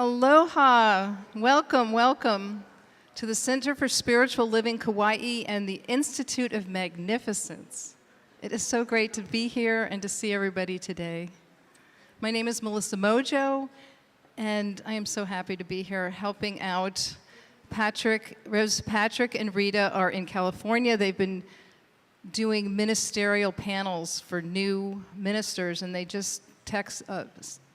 Aloha. Welcome, welcome to the Center for Spiritual Living Kauai and the Institute of Magnificence. It is so great to be here and to see everybody today. My name is Melissa Mojo, and I am so happy to be here helping out Patrick. Patrick and Rita are in California. They've been doing ministerial panels for new ministers, and they just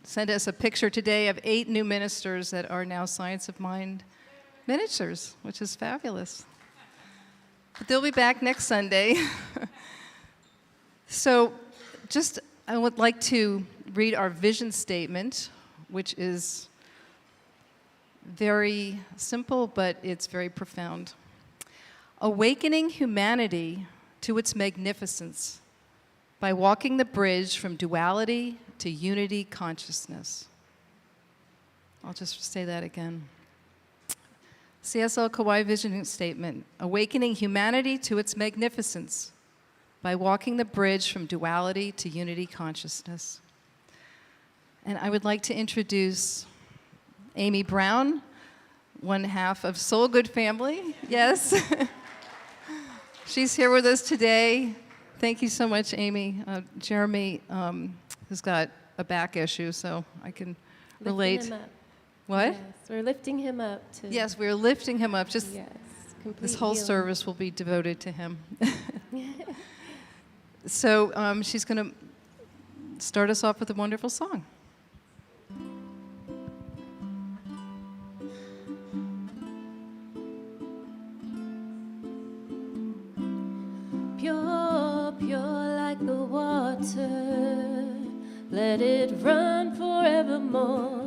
sent us a picture today of 8 new ministers that are now Science of Mind ministers, which is fabulous. But they'll be back next Sunday. So I would like to read our vision statement, which is very simple, but it's very profound. Awakening humanity to its magnificence by walking the bridge from duality to unity consciousness. I'll just say that again. CSL Kauai vision statement, awakening humanity to its magnificence by walking the bridge from duality to unity consciousness. And I would like to introduce Amy Brown, one half of Soul Good family. Yes. She's here with us today. Thank you so much, Amy. Jeremy has got a back issue, so I can relate. Lifting him up. What? Yes, we're lifting him up. Yes, we're lifting him up. Just yes, this whole healing. service will be devoted to him. So she's going to start us off with a wonderful song. Pure, pure like the water, let it run forevermore.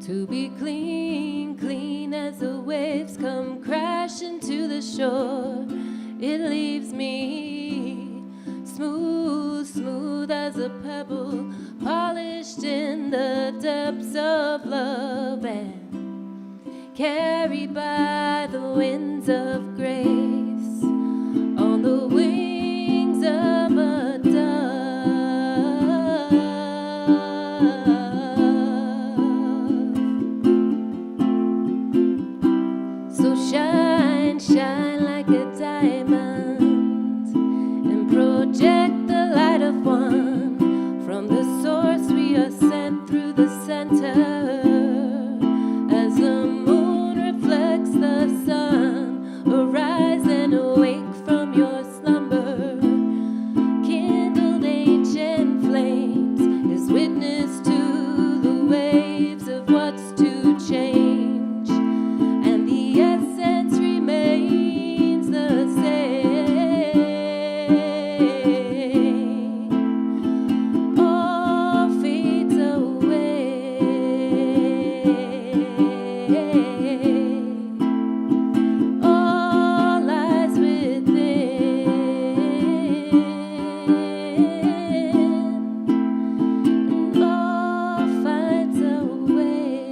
To be clean, clean as the waves come crashing to the shore. It leaves me smooth, smooth as a pebble, polished in the depths of love and carried by the winds of grace on the wings of a dove. So shine, shine like a diamond and project the light of one. From the source we are sent through the center as the moon reflects the sun. Arise and awake from your slumber. Kindled ancient flames is witness to the waves of what's to change. And the essence remains the same. All fades away. All lies within. And all finds a way.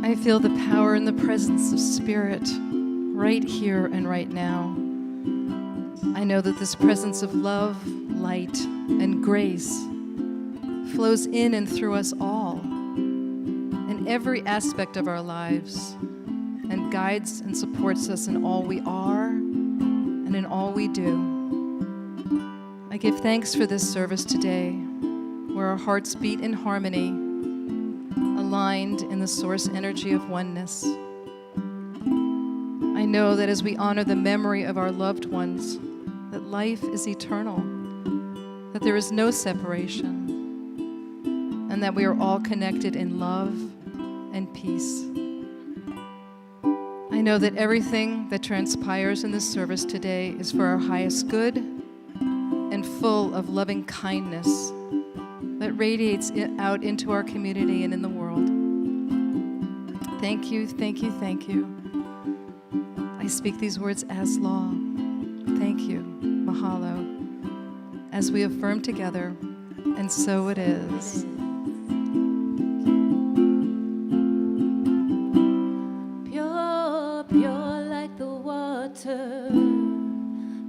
I feel the power and the presence of Spirit right here and right now. I know that this presence of love, light, and grace flows in and through us all in every aspect of our lives and guides and supports us in all we are and in all we do. I give thanks for this service today, where our hearts beat in harmony, aligned in the source energy of oneness. I know that as we honor the memory of our loved ones, that life is eternal, that there is no separation, and that we are all connected in love and peace. I know that everything that transpires in this service today is for our highest good and full of loving kindness that radiates out into our community and in the world. Thank you, thank you, thank you. I speak these words as law. Thank you, mahalo, as we affirm together, and so it is. Pure, pure like the water,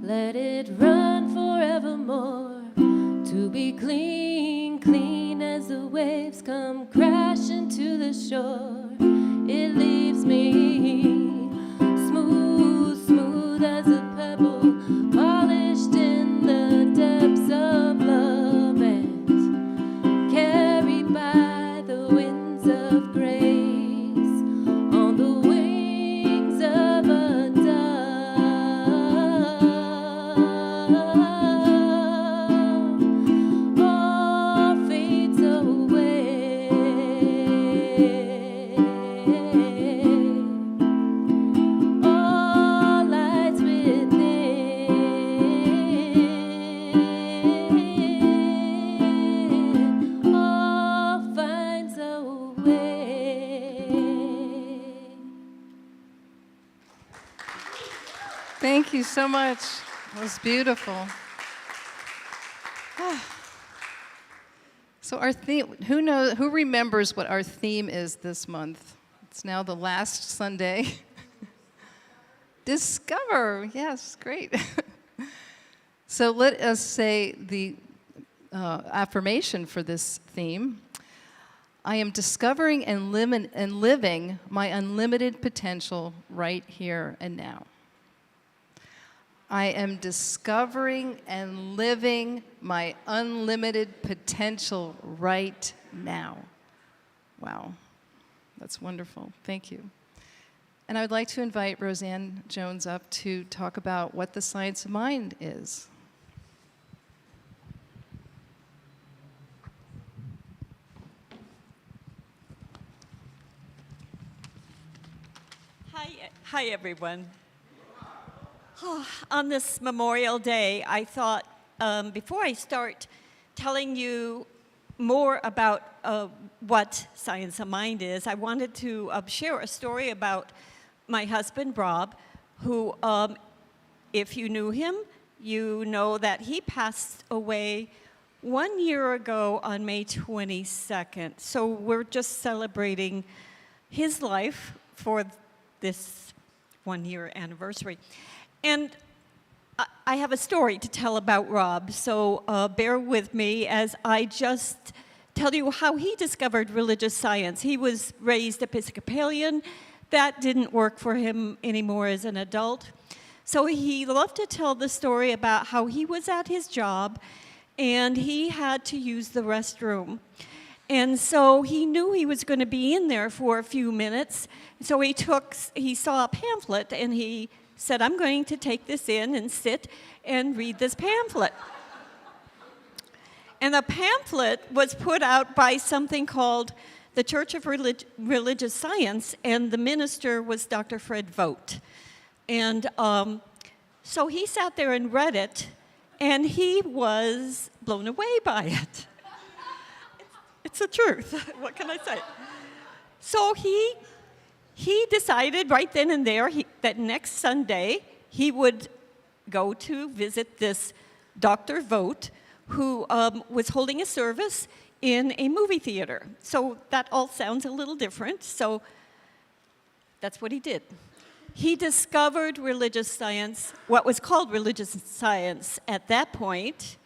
let it run forevermore. To be clean, clean as the waves come crashing to the shore, it leaves me smooth, smooth as a pebble, polished in the depths of love and carried by the winds of grace on the wings of a dove. All fades away, all lies within, all finds a way. Thank you so much. It was beautiful. So our theme, who remembers what our theme is this month? It's now the last Sunday. Discover, yes, great. So let us say the affirmation for this theme. I am discovering and living my unlimited potential right here and now. I am discovering and living my unlimited potential right now. Wow, that's wonderful. Thank you. And I would like to invite Roseanne Jones up to talk about what the science of mind is. Hi everyone. On this Memorial Day, I thought before I start telling you more about what Science of Mind is, I wanted to share a story about my husband, Rob, who, if you knew him, you know that he passed away 1 year ago on May 22nd. So we're just celebrating his life for this 1 year anniversary. And I have a story to tell about Rob, so bear with me as I just tell you how he discovered religious science. He was raised Episcopalian. That didn't work for him anymore as an adult. So he loved to tell the story about how he was at his job and he had to use the restroom. And so he knew he was going to be in there for a few minutes. So he saw a pamphlet and he said, I'm going to take this in and sit and read this pamphlet. And the pamphlet was put out by something called the Church of Religious Science, and the minister was Dr. Fred Vogt. And so he sat there and read it, and he was blown away by it. It's the truth. What can I say? So he decided right then and there that next Sunday he would go to visit this Dr. Vogt, who was holding a service in a movie theater. So that all sounds a little different, so that's what he did. He discovered religious science, what was called religious science at that point,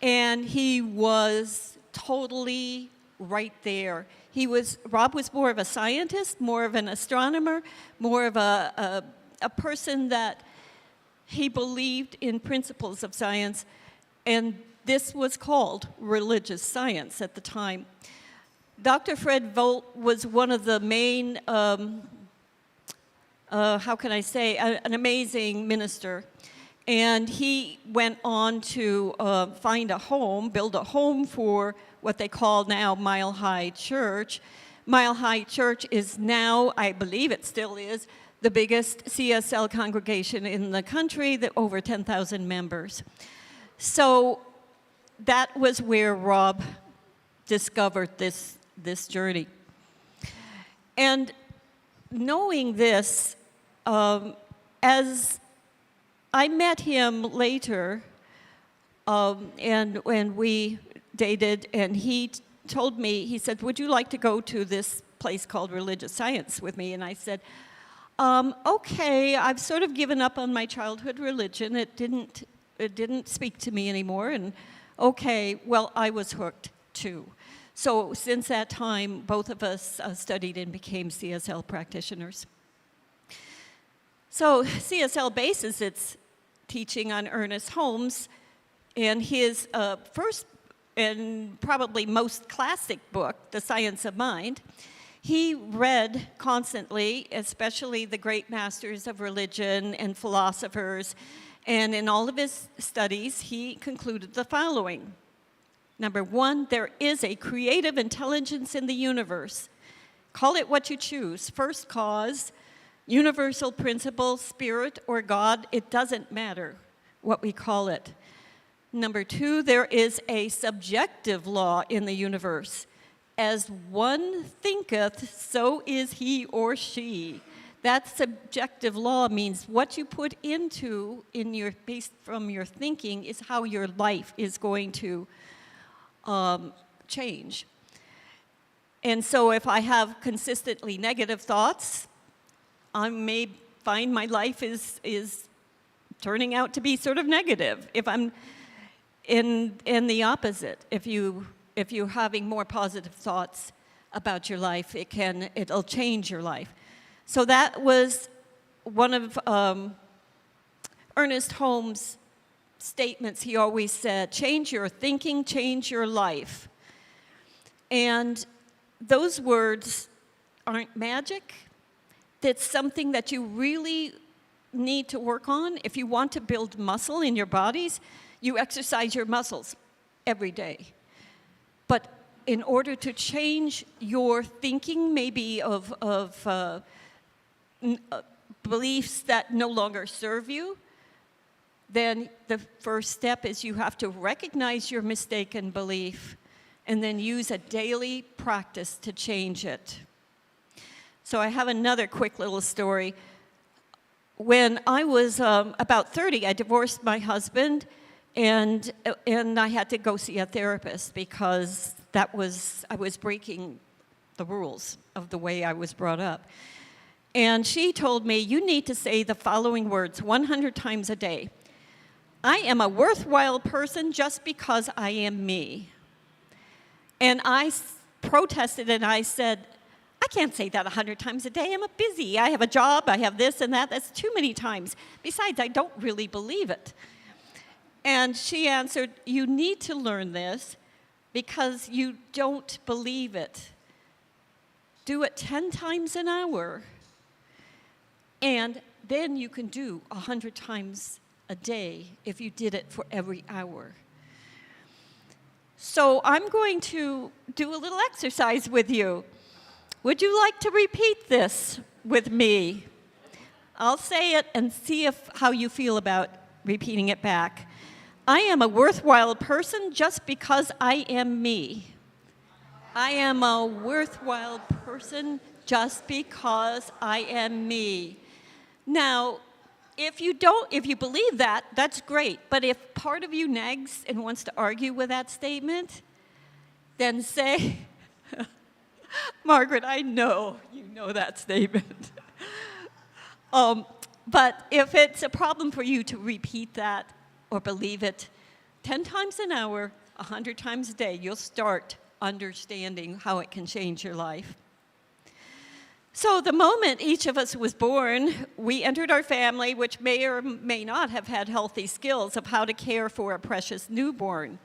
and he was totally right there. Rob was more of a scientist, more of an astronomer, more of a person that he believed in principles of science, and this was called religious science at the time. Dr. Fred Vogt was one of the main, how can I say, an amazing minister. And he went on to find a home, build a home for what they call now Mile High Church. Mile High Church is now, I believe it still is, the biggest CSL congregation in the country, over 10,000 members. So that was where Rob discovered this journey. And knowing this, as I met him later, and when we dated, and he told me, he said, would you like to go to this place called Religious Science with me? And I said, okay, I've sort of given up on my childhood religion. It didn't speak to me anymore, and okay, well, I was hooked too. So since that time, both of us studied and became CSL practitioners. So CSL bases its teaching on Ernest Holmes, and his first and probably most classic book, The Science of Mind. He read constantly, especially the great masters of religion and philosophers, and in all of his studies, he concluded the following. Number one, there is a creative intelligence in the universe. Call it what you choose. First cause, universal principle, spirit, or God, it doesn't matter what we call it. Number two, there is a subjective law in the universe. As one thinketh, so is he or she. That subjective law means what you put into based from your thinking is how your life is going to change. And so if I have consistently negative thoughts, I may find my life is turning out to be sort of negative. If I'm in the opposite, if you're having more positive thoughts about your life, it'll change your life. So that was one of Ernest Holmes' statements. He always said, change your thinking, change your life. And those words aren't magic. That's something that you really need to work on. If you want to build muscle in your bodies, you exercise your muscles every day. But in order to change your thinking, maybe of beliefs that no longer serve you, then the first step is you have to recognize your mistaken belief and then use a daily practice to change it. So I have another quick little story. When I was about 30, I divorced my husband, and I had to go see a therapist because I was breaking the rules of the way I was brought up. And she told me, you need to say the following words 100 times a day. I am a worthwhile person just because I am me. And I protested and I said, I can't say that 100 times a day. I'm busy. I have a job. I have this and that. That's too many times. Besides, I don't really believe it. And she answered, you need to learn this because you don't believe it. Do it 10 times an hour. And then you can do 100 times a day if you did it for every hour. So I'm going to do a little exercise with you. Would you like to repeat this with me? I'll say it and see how you feel about repeating it back. I am a worthwhile person just because I am me. I am a worthwhile person just because I am me. Now, if you believe that, that's great. But if part of you nags and wants to argue with that statement, then say, Margaret, I know you know that statement. But if it's a problem for you to repeat that or believe it 10 times an hour, 100 times a day, you'll start understanding how it can change your life. So the moment each of us was born, we entered our family, which may or may not have had healthy skills of how to care for a precious newborn.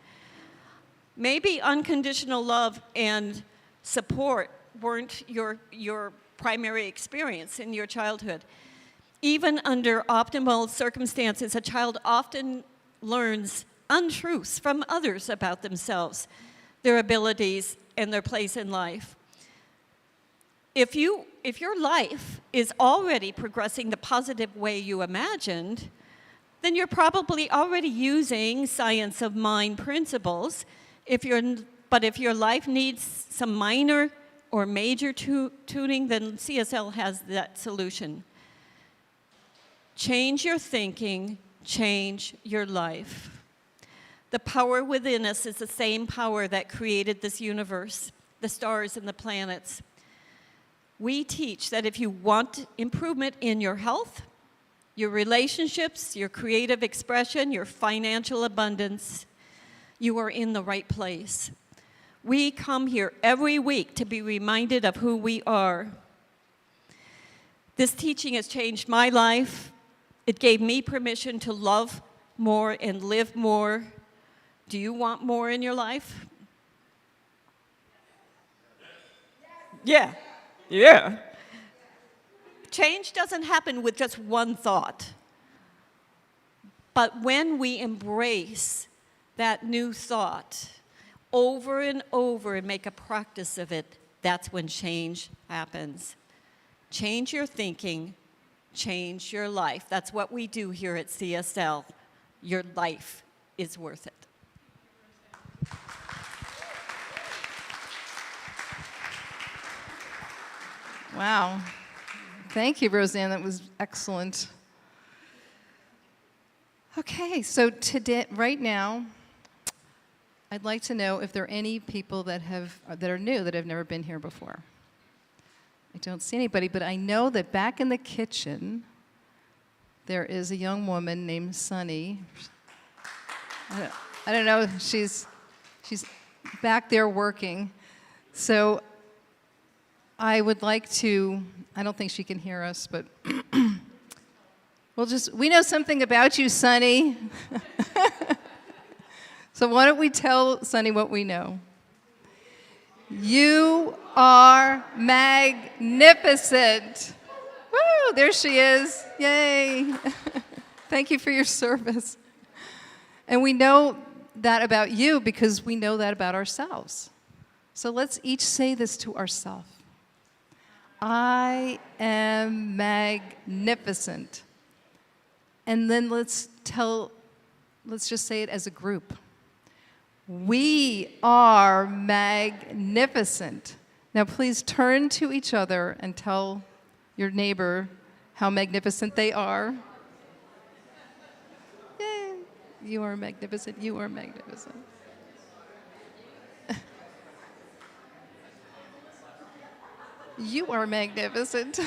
Maybe unconditional love and support weren't your primary experience in your childhood. Even under optimal circumstances, a child often learns untruths from others about themselves, their abilities, and their place in life. If your life is already progressing the positive way you imagined, then you're probably already using science of mind principles. But if your life needs some minor or major tuning, then CSL has that solution. Change your thinking, change your life. The power within us is the same power that created this universe, the stars and the planets. We teach that if you want improvement in your health, your relationships, your creative expression, your financial abundance, you are in the right place. We come here every week to be reminded of who we are. This teaching has changed my life. It gave me permission to love more and live more. Do you want more in your life? Yeah. Yeah. Change doesn't happen with just one thought. But when we embrace that new thought over and over and make a practice of it, that's when change happens. Change your thinking, change your life. That's what we do here at CSL. Your life is worth it. Wow. Thank you, Roseanne. That was excellent. Okay, so today, right now, I'd like to know if there are any people that are new that have never been here before. I don't see anybody, but I know that back in the kitchen, there is a young woman named Sunny. I don't know, she's back there working. So I would like to, I don't think she can hear us, but we know something about you, Sunny. So why don't we tell Sunny what we know? You are magnificent. Woo, there she is. Yay. Thank you for your service. And we know that about you because we know that about ourselves. So let's each say this to ourselves. I am magnificent. And then let's just say it as a group. We are magnificent. Now please turn to each other and tell your neighbor how magnificent they are. Yay. You are magnificent. You are magnificent. You are magnificent.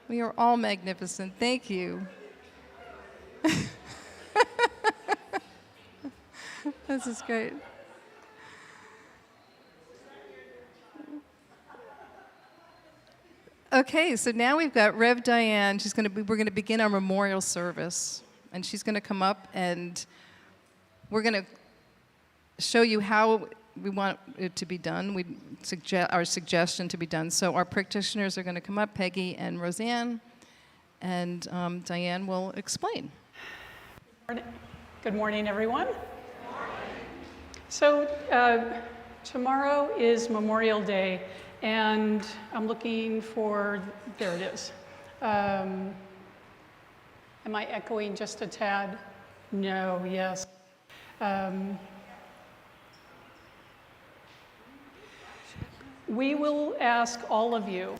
We are all magnificent. Thank you. This is great. Okay, so now we've got Rev Diane. We're going to begin our memorial service, and she's going to come up and we're going to show you how we want it to be done. Our suggestion to be done. So our practitioners are going to come up, Peggy and Roseanne, and Diane will explain. Good morning, everyone. So tomorrow is Memorial Day, and I'm looking for, there it is. Am I echoing just a tad? No, yes. We will ask all of you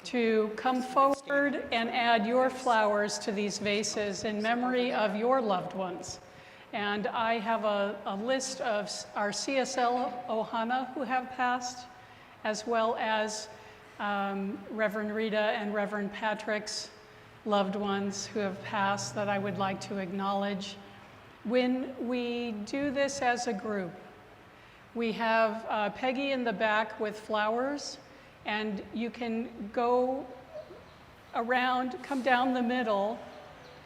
to come forward and add your flowers to these vases in memory of your loved ones. And I have a list of our CSL Ohana who have passed, as well as Reverend Rita and Reverend Patrick's loved ones who have passed that I would like to acknowledge. When we do this as a group, we have Peggy in the back with flowers, and you can go around, come down the middle,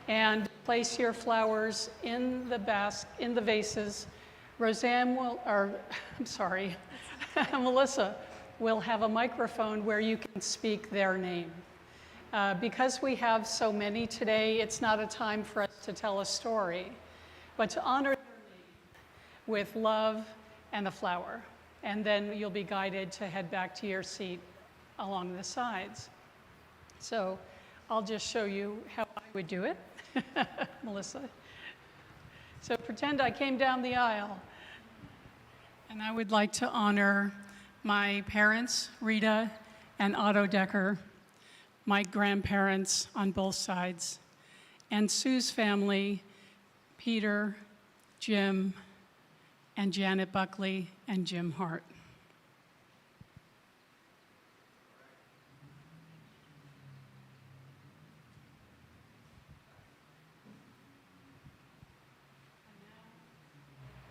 and place your flowers in the vases. Roseanne will, or I'm sorry, Melissa will have a microphone where you can speak their name. Because we have so many today, it's not a time for us to tell a story, but to honor their name with love and a flower. And then you'll be guided to head back to your seat along the sides. So I'll just show you how I would do it, Melissa. So pretend I came down the aisle. And I would like to honor my parents, Rita and Otto Decker, my grandparents on both sides, and Sue's family, Peter, Jim, and Janet Buckley and Jim Hart.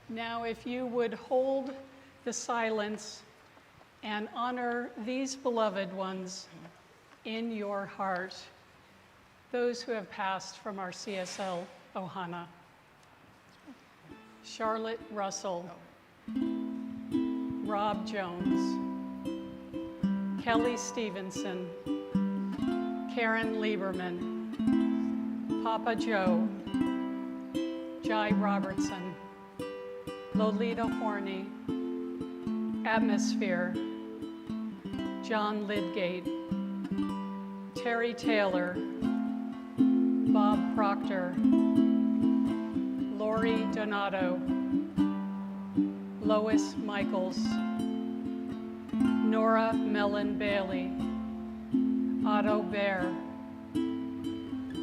Now, if you would hold the silence and honor these beloved ones in your heart, those who have passed from our CSL Ohana. Charlotte Russell, Rob Jones, Kelly Stevenson, Karen Lieberman, Papa Joe, Jai Robertson, Lolita Horney, Atmosphere, John Lidgate, Terry Taylor, Bob Proctor, Lori Donato, Lois Michaels, Nora Mellon Bailey, Otto Bear,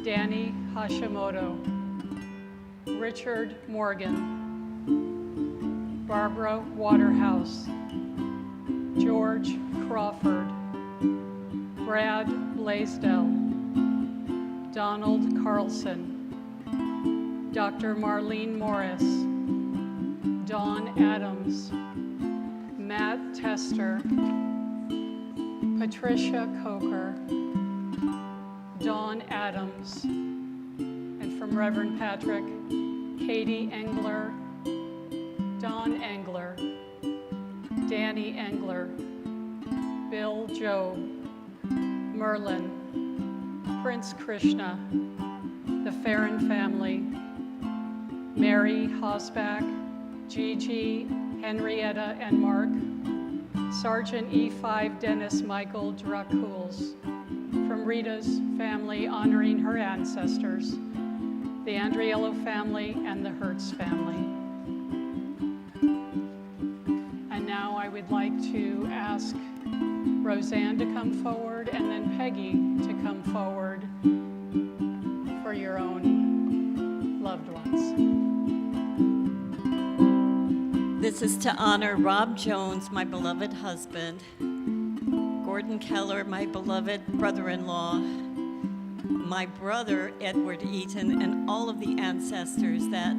Danny Hashimoto, Richard Morgan, Barbara Waterhouse, George Crawford, Brad Blaisdell, Donald Carlson, Dr. Marlene Morris, Dawn Adams, Matt Tester, Patricia Coker, Dawn Adams, and from Reverend Patrick, Katie Engler, Don Engler, Danny Engler, Bill Joe, Merlin, Prince Krishna, the Feren family, Mary Hosbach, Gigi, Henrietta, and Mark, Sergeant E5 Dennis Michael Dracules, from Rita's family honoring her ancestors, the Andriello family, and the Hertz family. And now I would like to ask Roseanne to come forward and then Peggy to come forward for your own loved ones. This is to honor Rob Jones, my beloved husband, Gordon Keller, my beloved brother-in-law, my brother, Edward Eaton, and all of the ancestors that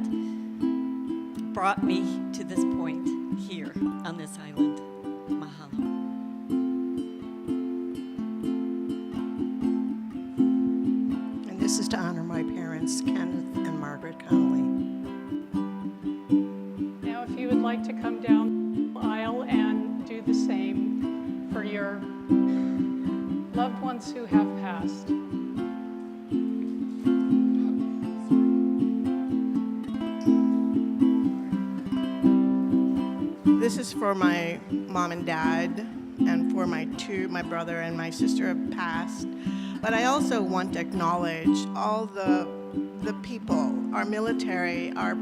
brought me to this point here on this island. Mahalo. And this is to honor my parents, Kenneth and Margaret Connolly. Now, if you would like to come down the aisle and do the same for your loved ones who have passed. This is for my mom and dad, and for my brother and my sister have passed. But I also want to acknowledge all the people, our military, our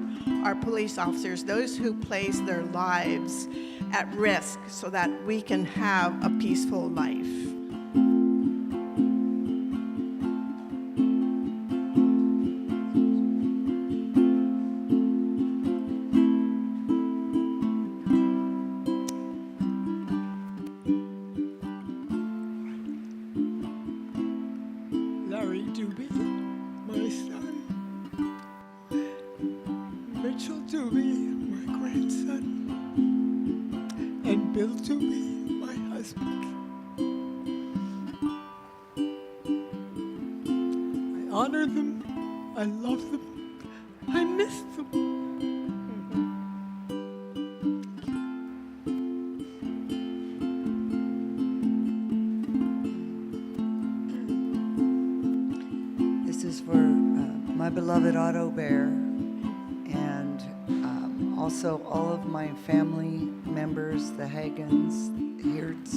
police officers, those who place their lives at risk so that we can have a peaceful life. Larry Doobie, my son. Mitchell Doobie, my grandson. And Bill Doobie, my husband. I honor them. I love them. I miss them. This is for my beloved Otto Bear, and also all of my family members, the Hagans, the Hertz,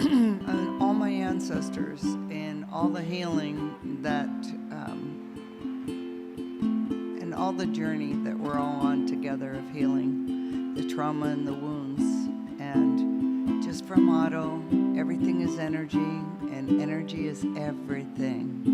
and all my ancestors, and all the healing that, and all the journey that we're all on together of healing the trauma and the wounds. And just from Otto, everything is energy, and energy is everything.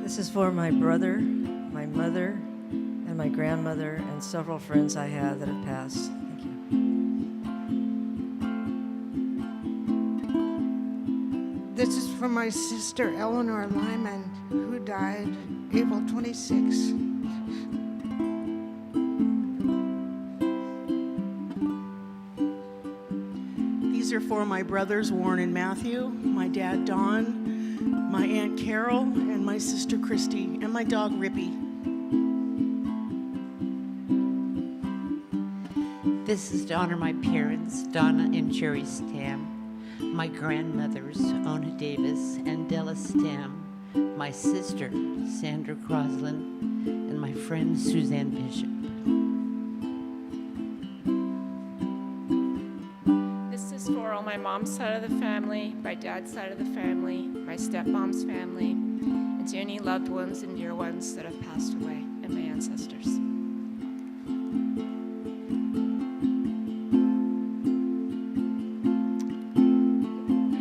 This is for my brother, my mother, and my grandmother, and several friends I have that have passed. Thank you. This is for my sister Eleanor Lyman, who died April 26. These are for my brothers Warren and Matthew, my dad Don, my Aunt Carol, and my sister Christy, and my dog Rippy. This is to honor my parents, Donna and Jerry Stam, my grandmothers, Ona Davis and Della Stam, my sister, Sandra Crosland, and my friend, Suzanne Bishop. This is for all my mom's side of the family, my dad's side of the family, my stepmom's family, and to any loved ones and dear ones that have passed away, and my ancestors.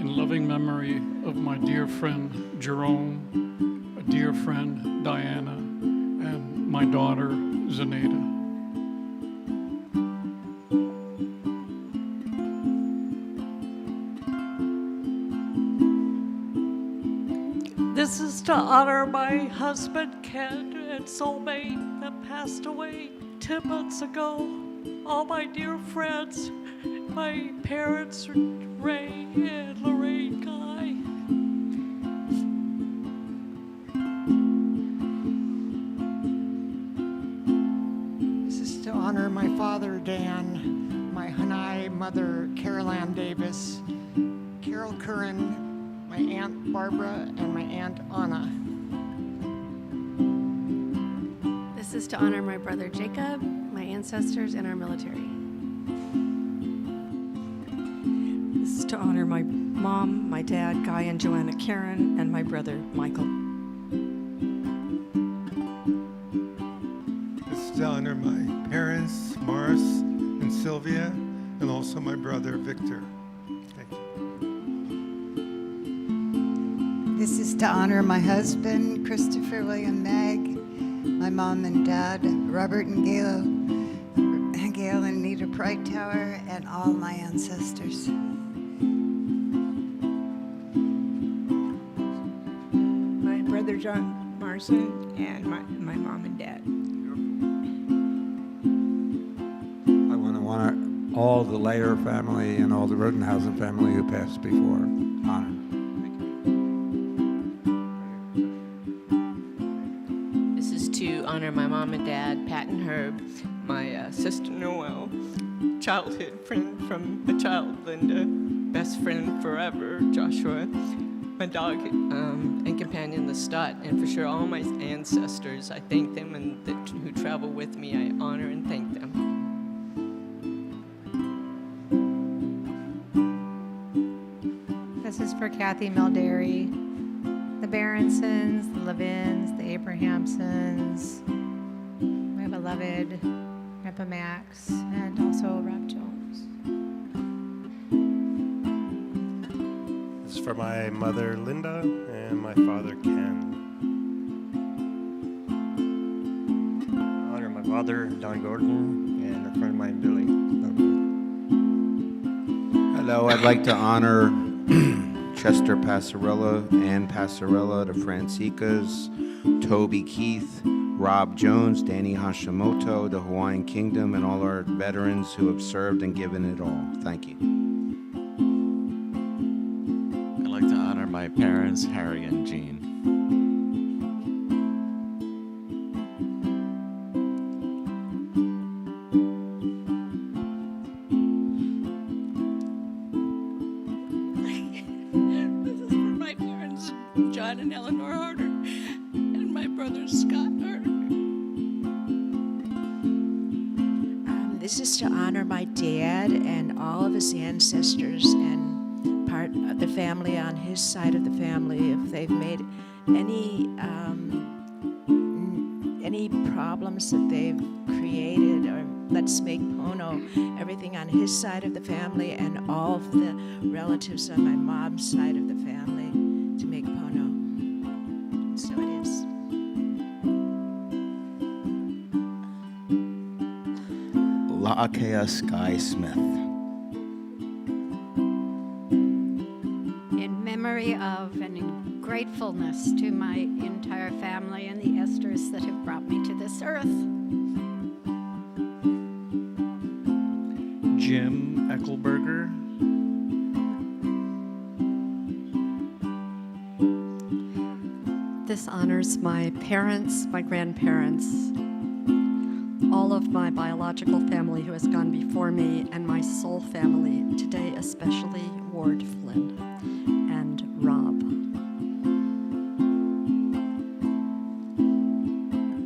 In loving memory of my dear friend Jerome, a dear friend Diana, and my daughter Zenaida. This is to honor my husband, Ken, and soulmate that passed away 10 months ago. All my dear friends, my parents, Ray and Lorraine Guy. This is to honor my father, Dan, my Hanai mother, Carol Ann Davis, Carol Curran, my Aunt Barbara, and my Aunt Anna. This is to honor my brother Jacob, my ancestors, and our military. This is to honor my mom, my dad, Guy and Joanna Karen, and my brother Michael. This is to honor my parents, Morris and Sylvia, and also my brother Victor. Thank you. This is to honor my husband, Christopher William Mag, my mom and dad, Robert and Gail and Nita Tower, and all my ancestors. My brother John Marson and my mom and dad. I want to honor all the Layer family and all the Rodenhausen family who passed before. Honor. This is to honor my mom and dad, Pat and Herb, my sister Noelle, childhood friend from a child, Linda, best friend forever, Joshua, my dog and companion, Lestat, and for sure all my ancestors. I thank them, and who travel with me, I honor and thank them. This is for Kathy Meldary, the Berensons, the Levins, the Abrahamsons, my beloved Grandpa Max, and also Rob Jones. This is for my mother, Linda, and my father, Ken. I honor my father, Don Gordon, and a friend of mine, Billy. Hello, I'd like to honor Chester Passarella, Ann Passarella, the Francicas, Toby Keith, Rob Jones, Danny Hashimoto, the Hawaiian Kingdom, and all our veterans who have served and given it all. Thank you. I'd like to honor my parents, Harry and Jean. This is for my parents, John and Eleanor Harder, and my brother Scott Harder. This is to honor my dad and all of his ancestors and part of the family on his side of the family. If they've made any problems that they've created, or let's make Pono, everything on his side of the family and all of the relatives on my mom's side of the family to make Pono. So it is. La'akea Sky Smith. In memory of and gratefulness to my entire family and the Esthers that have brought me to this earth. Jim Eckelberger. This honors my parents, my grandparents, all of my biological family who has gone before me, and my soul family, today especially Ward Flynn and Rob.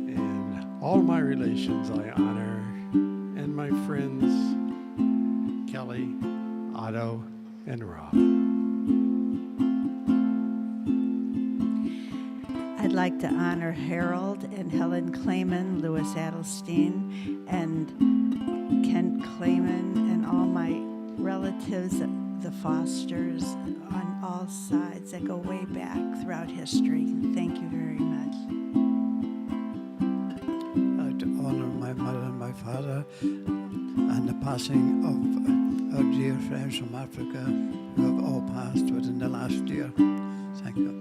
And all my relations I honor, and my friends, Kelly, Otto, and Rob. I'd like to honor Harold and Helen Clayman, Louis Adelstein, and Kent Clayman, and all my relatives, the Fosters, on all sides that go way back throughout history. Thank you very much. To honor my mother and my father, and the passing of our dear friends from Africa who have all passed within the last year. Thank you.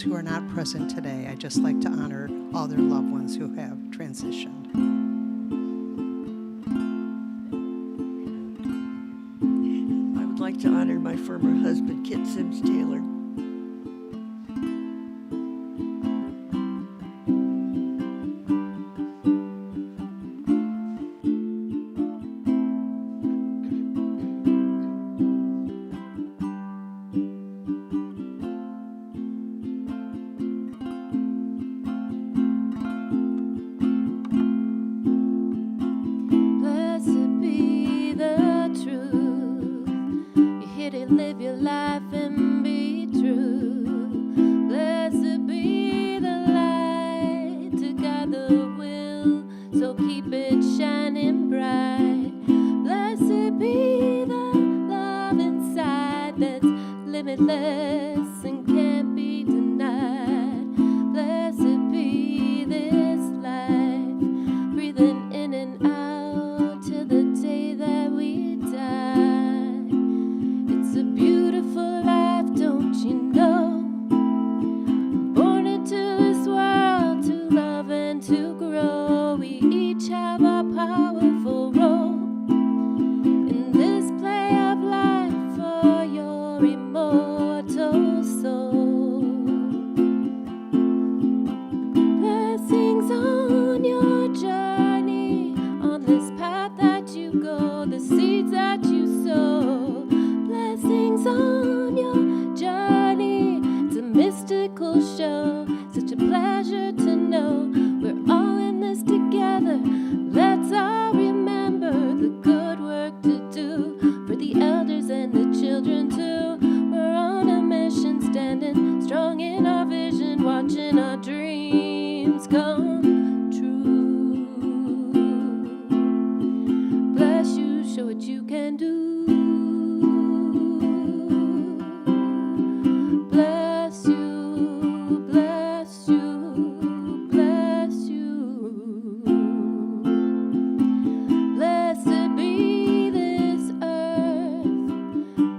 Who are not present today, I'd just like to honor all their loved ones who have transitioned. I would like to honor my former husband, Kit Sims Taylor. Live your life and be true. Blessed be the light to guide the will, so keep it shining bright. Blessed be the love inside that's limitless and can't be denied. Blessed be this life, breathing in and out till the day that we die. It's a beautiful life, don't you know? Born into this world to love and to grow. We each have a powerful role in this play of life for your immortal soul. Blessings on your journey, on this path that you go, the seeds that you sow. Blessings on your journey, it's a mystical show, such a pleasure to know we're all in this together. Let's all remember the good work to do for the elders and the children too. We're on a mission, standing strong in our vision, watching our dreams come true. Bless you, show what you can do. Bless you, bless you, bless you. Blessed be this earth,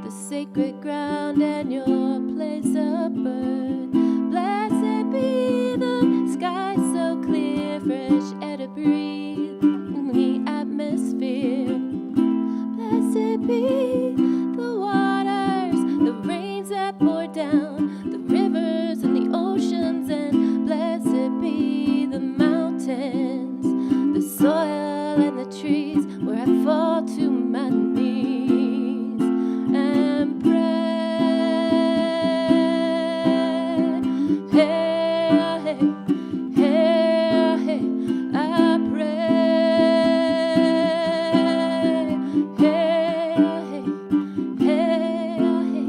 the sacred ground and your place of birth. Blessed be the sky so clear, fresh air to breathe in the atmosphere. Blessed be the waters, the rains that pour down, the rivers and the oceans, and blessed be the mountains, the soil and the trees, where I fall to my knees and pray. Hey, hey, hey, hey, I pray. Hey, hey, hey, hey.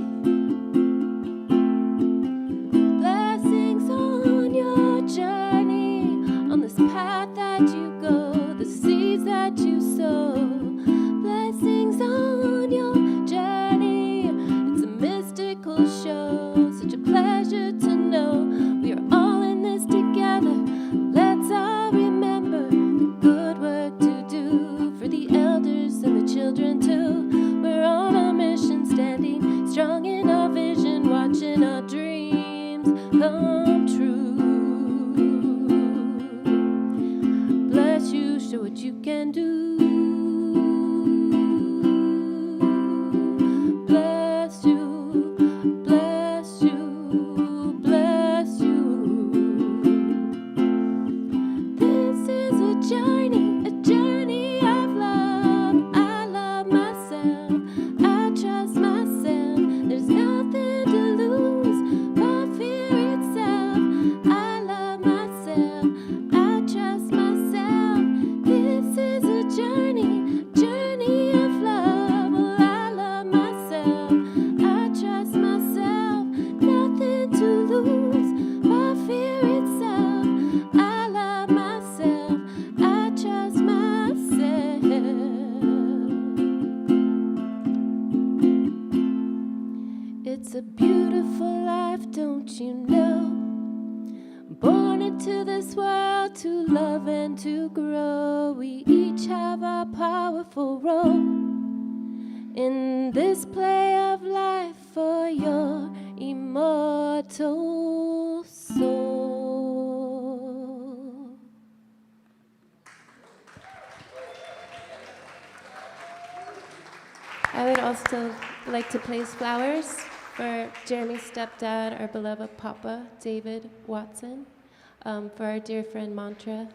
come true. Bless you, show what you can do. Bless you, bless you, bless you. This is a journey of love. I love myself, I trust myself. There's nothing to lose but fear itself. I love myself, I trust myself. This is a journey of love. Well, I love myself, I trust myself. Nothing to lose but fear itself. I love myself, I trust myself. It's a beautiful life, don't you know? Born into this world to love and to grow. We each have our powerful role in this play of life for your immortal soul. I would also like to place flowers for Jeremy's stepdad, our beloved Papa, David Watson, for our dear friend Mantra,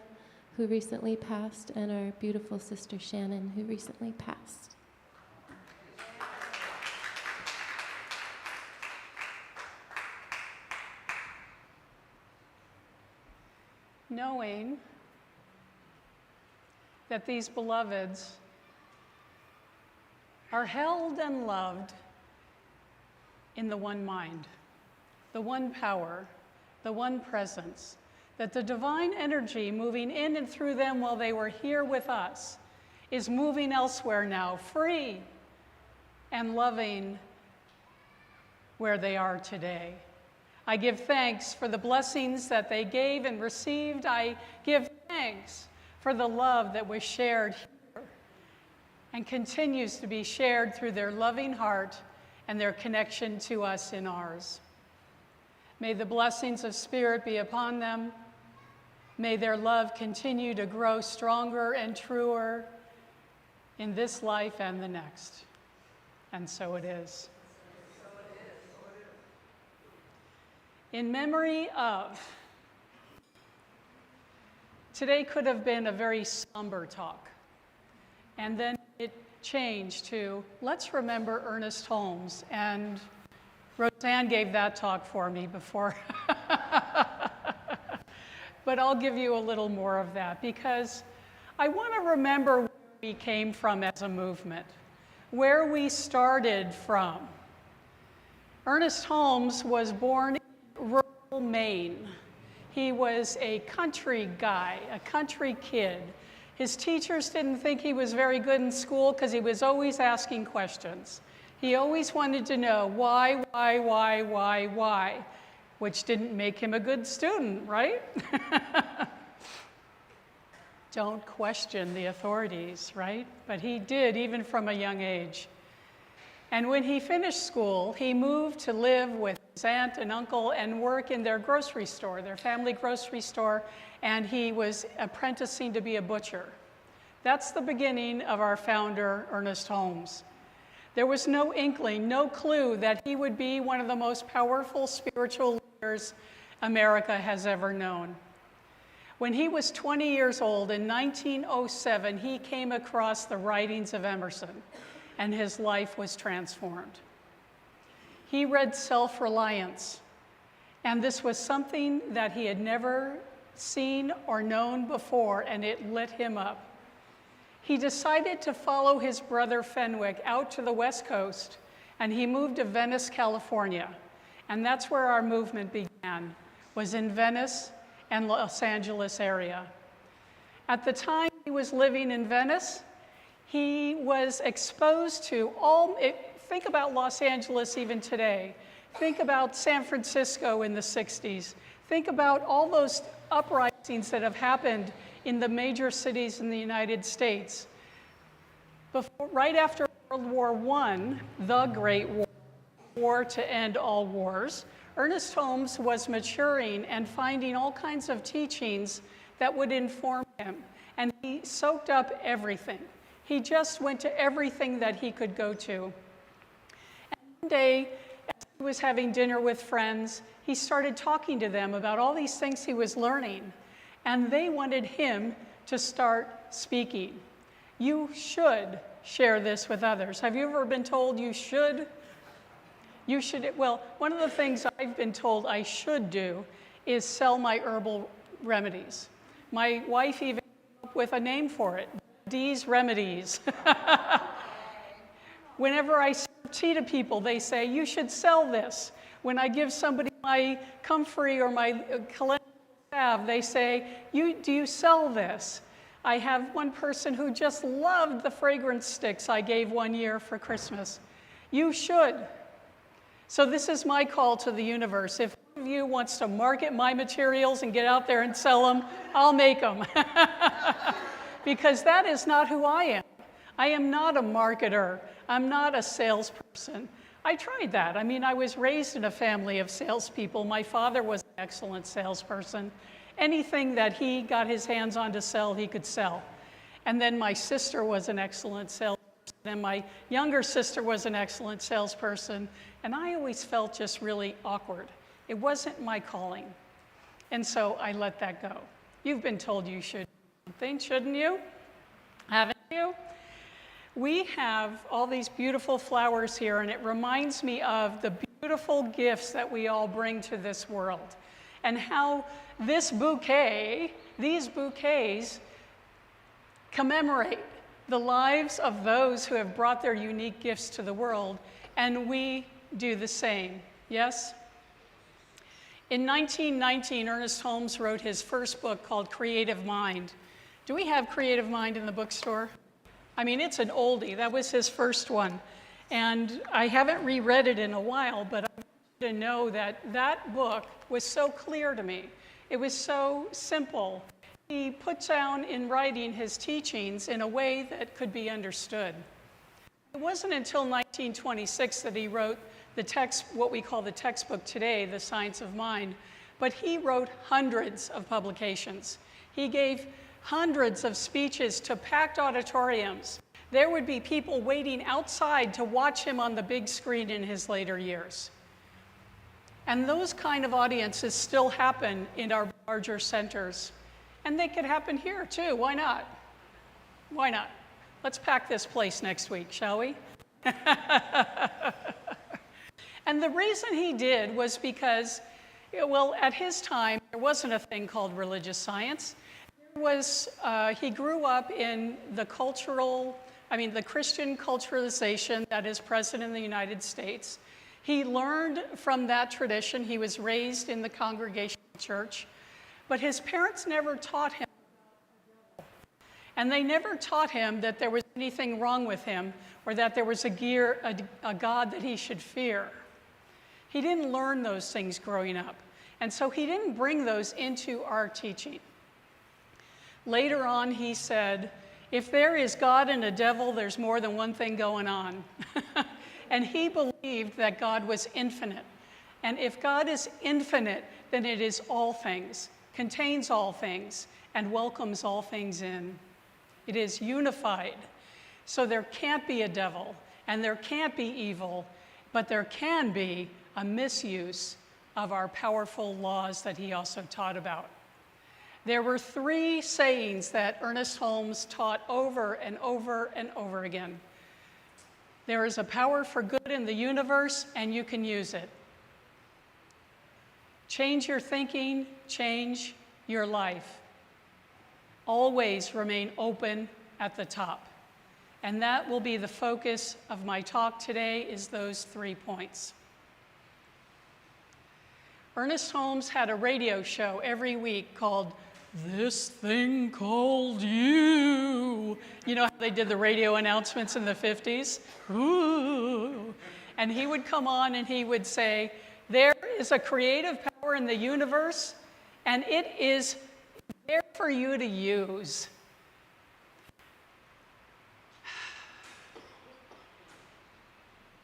who recently passed, and our beautiful sister Shannon, who recently passed. Knowing that these beloveds are held and loved in the one mind, the one power, the one presence, that the divine energy moving in and through them while they were here with us is moving elsewhere now, free and loving where they are today. I give thanks for the blessings that they gave and received. I give thanks for the love that was shared here and continues to be shared through their loving heart and their connection to us in ours. May the blessings of Spirit be upon them. May their love continue to grow stronger and truer in this life and the next. And so it is. In memory of, today could have been a very somber talk. And then it changed to, let's remember Ernest Holmes. And Roseanne gave that talk for me before. But I'll give you a little more of that because I want to remember where we came from as a movement, where we started from. Ernest Holmes was born in rural Maine. He was a country guy, a country kid. His teachers didn't think he was very good in school because he was always asking questions. He always wanted to know why, which didn't make him a good student, right? Don't question the authorities, right? But he did, even from a young age. And when he finished school, he moved to live with his aunt and uncle and work in their grocery store, their family grocery store, and he was apprenticing to be a butcher. That's the beginning of our founder, Ernest Holmes. There was no inkling, no clue that he would be one of the most powerful spiritual leaders America has ever known. When he was 20 years old in 1907, he came across the writings of Emerson, and his life was transformed. He read Self-Reliance, and this was something that he had never seen or known before, and it lit him up. He decided to follow his brother Fenwick out to the West Coast, and he moved to Venice, California. And that's where our movement began, was in Venice and Los Angeles area. At the time he was living in Venice, he was exposed to think about Los Angeles even today. Think about San Francisco in the 60s. Think about all those uprisings that have happened in the major cities in the United States. Right after World War I, the Great War, war to end all wars, Ernest Holmes was maturing and finding all kinds of teachings that would inform him. And he soaked up everything. He just went to everything that he could go to. And one day, as he was having dinner with friends, he started talking to them about all these things he was learning. And they wanted him to start speaking. You should share this with others. Have you ever been told you should? You should, well, one of the things I've been told I should do is sell my herbal remedies. My wife even came up with a name for it, D's Remedies. Whenever I serve tea to people, they say, you should sell this. When I give somebody my comfrey or my calendula salve, they say, do you sell this? I have one person who just loved the fragrance sticks I gave one year for Christmas. You should. So this is my call to the universe. If one of you wants to market my materials and get out there and sell them, I'll make them. Because that is not who I am. I am not a marketer. I'm not a salesperson. I tried that. I mean, I was raised in a family of salespeople. My father was an excellent salesperson. Anything that he got his hands on to sell, he could sell. And then my sister was an excellent salesperson, and my younger sister was an excellent salesperson, and I always felt just really awkward. It wasn't my calling. And so I let that go. You've been told you should do something, shouldn't you? Haven't you? We have all these beautiful flowers here, and it reminds me of the beautiful gifts that we all bring to this world, and how this bouquet, these bouquets, commemorate the lives of those who have brought their unique gifts to the world, and we do the same, yes? In 1919, Ernest Holmes wrote his first book called Creative Mind. Do we have Creative Mind in the bookstore? I mean, it's an oldie. That was his first one. And I haven't reread it in a while, but I want you to know that that book was so clear to me. It was so simple. He put down in writing his teachings in a way that could be understood. It wasn't until 1926 that he wrote the text, what we call the textbook today, The Science of Mind, but he wrote hundreds of publications. He gave hundreds of speeches to packed auditoriums. There would be people waiting outside to watch him on the big screen in his later years. And those kind of audiences still happen in our larger centers. And they could happen here too, why not? Why not? Let's pack this place next week, shall we? And the reason he did was because, well, at his time, there wasn't a thing called religious science. He grew up in the the Christian culturalization that is present in the United States. He learned from that tradition. He was raised in the Congregational church, but his parents never taught him. And they never taught him that there was anything wrong with him or that there was a God that he should fear. He didn't learn those things growing up. And so he didn't bring those into our teaching. Later on, he said, if there is God and a devil, there's more than one thing going on. And he believed that God was infinite. And if God is infinite, then it is all things, contains all things, and welcomes all things in. It is unified. So there can't be a devil, and there can't be evil, but there can be a misuse of our powerful laws that he also taught about. There were 3 sayings that Ernest Holmes taught over and over and over again. There is a power for good in the universe, and you can use it. Change your thinking, change your life. Always remain open at the top. And that will be the focus of my talk today, is those 3 points. Ernest Holmes had a radio show every week called This Thing Called You. You know how they did the radio announcements in the 50s? Ooh. And he would come on and he would say, there is a creative power in the universe, and it is there for you to use.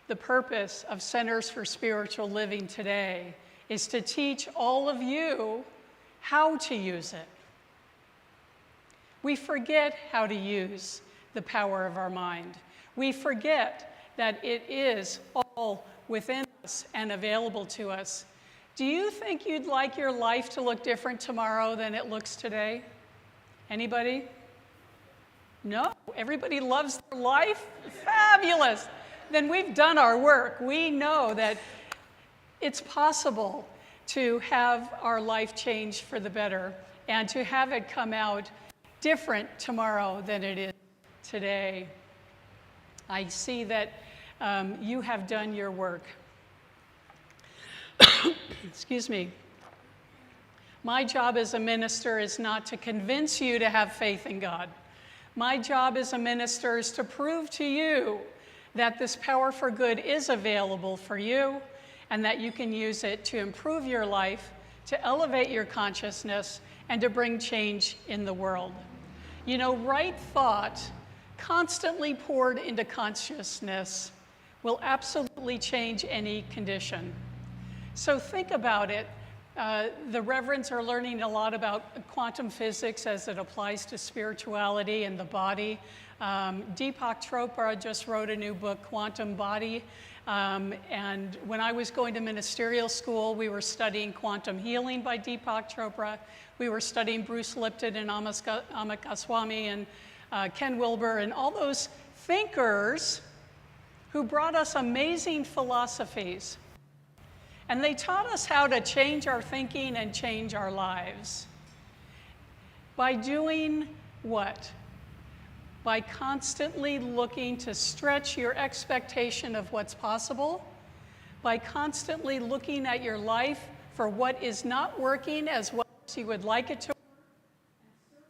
the purpose of Centers for Spiritual Living today is to teach all of you how to use it. We forget how to use the power of our mind. We forget that it is all within us and available to us. Do you think you'd like your life to look different tomorrow than it looks today? Anybody? No? Everybody loves their life? Fabulous! Then we've done our work. We know that it's possible to have our life change for the better and to have it come out different tomorrow than it is today. I see that you have done your work. Excuse me. My job as a minister is not to convince you to have faith in God. My job as a minister is to prove to you that this power for good is available for you and that you can use it to improve your life, to elevate your consciousness, and to bring change in the world. You know, right thought constantly poured into consciousness will absolutely change any condition. So think about it. The Reverends are learning a lot about quantum physics as it applies to spirituality and the body. Deepak Chopra just wrote a new book, Quantum Body. And when I was going to ministerial school, we were studying quantum healing by Deepak Chopra. We were studying Bruce Lipton and Amit Goswami and Ken Wilber and all those thinkers who brought us amazing philosophies. And they taught us how to change our thinking and change our lives. By doing what? By constantly looking to stretch your expectation of what's possible, by constantly looking at your life for what is not working as well as you would like it to,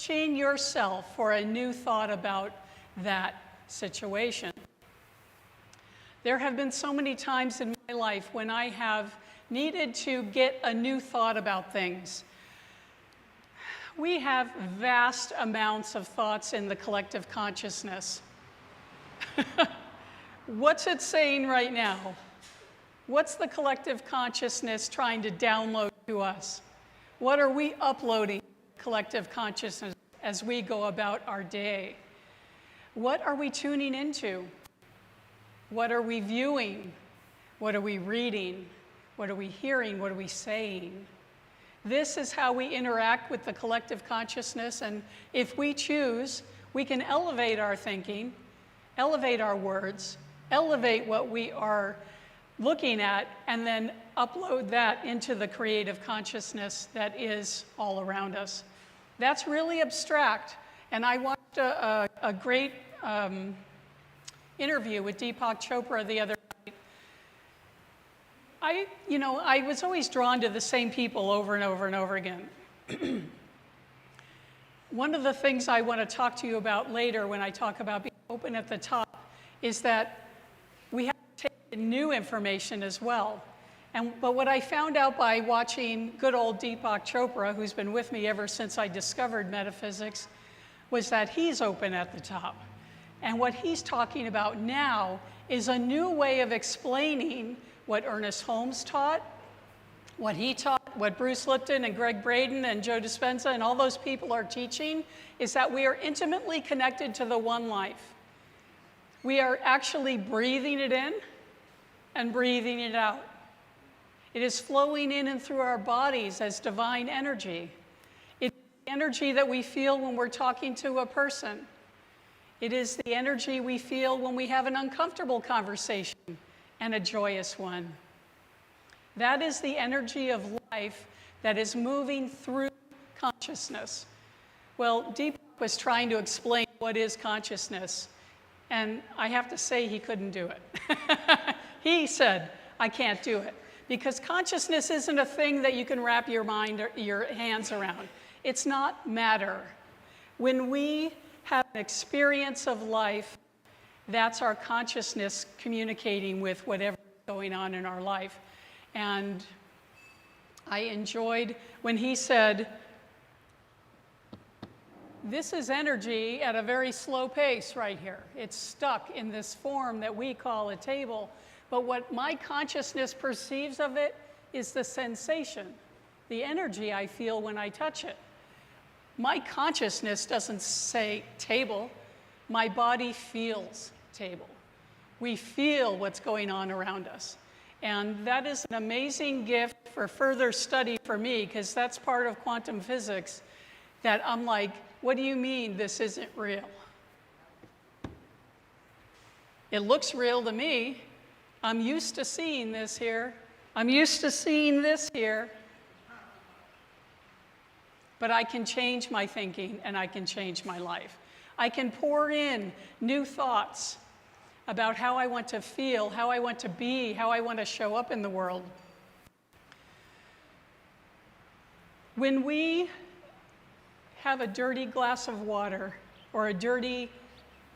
searching yourself for a new thought about that situation. There have been so many times in my life when I have needed to get a new thought about things. We have vast amounts of thoughts in the collective consciousness. What's it saying right now? What's the collective consciousness trying to download to us? What are we uploading to collective consciousness as we go about our day? What are we tuning into? What are we viewing? What are we reading? What are we hearing? What are we saying? This is how we interact with the collective consciousness, and if we choose, we can elevate our thinking, elevate our words, elevate what we are looking at, and then upload that into the creative consciousness that is all around us. That's really abstract, and I watched a great interview with Deepak Chopra the other night. I was always drawn to the same people over and over and over again. One of the things I want to talk to you about later when I talk about being open at the top is that we have to take in new information as well. But what I found out by watching good old Deepak Chopra, who's been with me ever since I discovered metaphysics, was that he's open at the top. And what he's talking about now is a new way of explaining what Ernest Holmes taught, what he taught, what Bruce Lipton and Greg Braden and Joe Dispenza and all those people are teaching, is that we are intimately connected to the one life. We are actually breathing it in and breathing it out. It is flowing in and through our bodies as divine energy. It's the energy that we feel when we're talking to a person. It is the energy we feel when we have an uncomfortable conversation and a joyous one. That is the energy of life that is moving through consciousness. Well, Deepak was trying to explain what is consciousness, and I have to say he couldn't do it. He said, I can't do it, because consciousness isn't a thing that you can wrap your mind or your hands around. It's not matter. When we have an experience of life, that's our consciousness communicating with whatever is going on in our life. And I enjoyed when he said, this is energy at a very slow pace right here. It's stuck in this form that we call a table, But what my consciousness perceives of it is the sensation, the energy I feel when I touch it. My consciousness doesn't say table. My body feels table. We feel what's going on around us. And that is an amazing gift for further study for me, because that's part of quantum physics that I'm like, what do you mean this isn't real? It looks real to me. I'm used to seeing this here. I'm used to seeing this here. But I can change my thinking and I can change my life. I can pour in new thoughts about how I want to feel, how I want to be, how I want to show up in the world. When we have a dirty glass of water or a dirty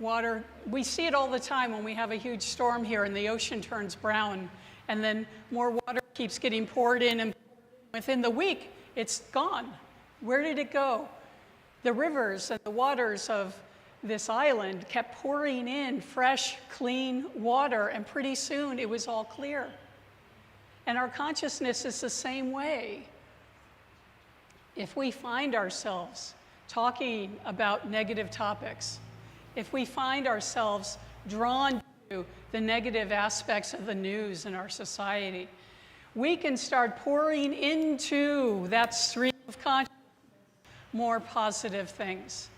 water, we see it all the time when we have a huge storm here and the ocean turns brown and then more water keeps getting poured in, and within the week it's gone. Where did it go? The rivers and the waters of this island kept pouring in fresh, clean water, and pretty soon it was all clear. And our consciousness is the same way. If we find ourselves talking about negative topics, if we find ourselves drawn to the negative aspects of the news in our society, we can start pouring into that stream of consciousness more positive things.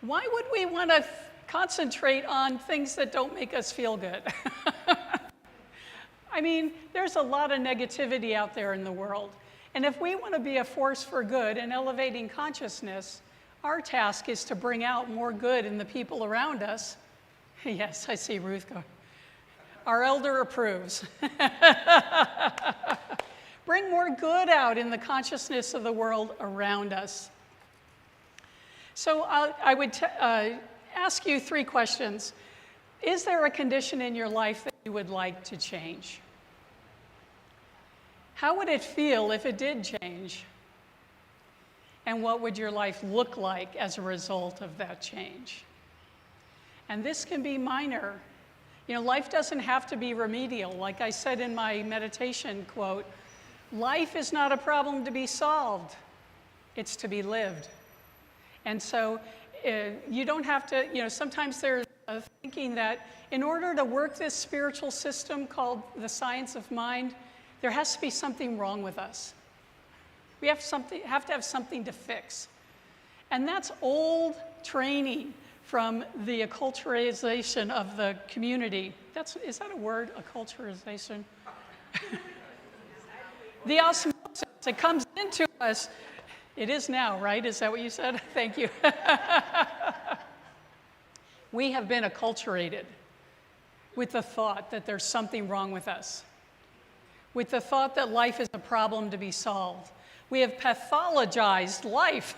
Why would we want to concentrate on things that don't make us feel good? I mean, there's a lot of negativity out there in the world. And if we want to be a force for good and elevating consciousness, our task is to bring out more good in the people around us. Yes, I see Ruth go. Our elder approves. Bring more good out in the consciousness of the world around us. So I would ask you 3 questions. Is there a condition in your life that you would like to change? How would it feel if it did change? And what would your life look like as a result of that change? And this can be minor. You know, life doesn't have to be remedial. Like I said in my meditation quote, life is not a problem to be solved. It's to be lived. And so you don't have to, you know, sometimes there's a thinking that in order to work this spiritual system called the science of mind, there has to be something wrong with us. We have to have something to fix. And that's old training from the acculturation of the community. Is that a word, acculturation? The osmosis, it comes into us. It is now, right? Is that what you said? Thank you. We have been acculturated with the thought that there's something wrong with us, with the thought that life is a problem to be solved. We have pathologized life.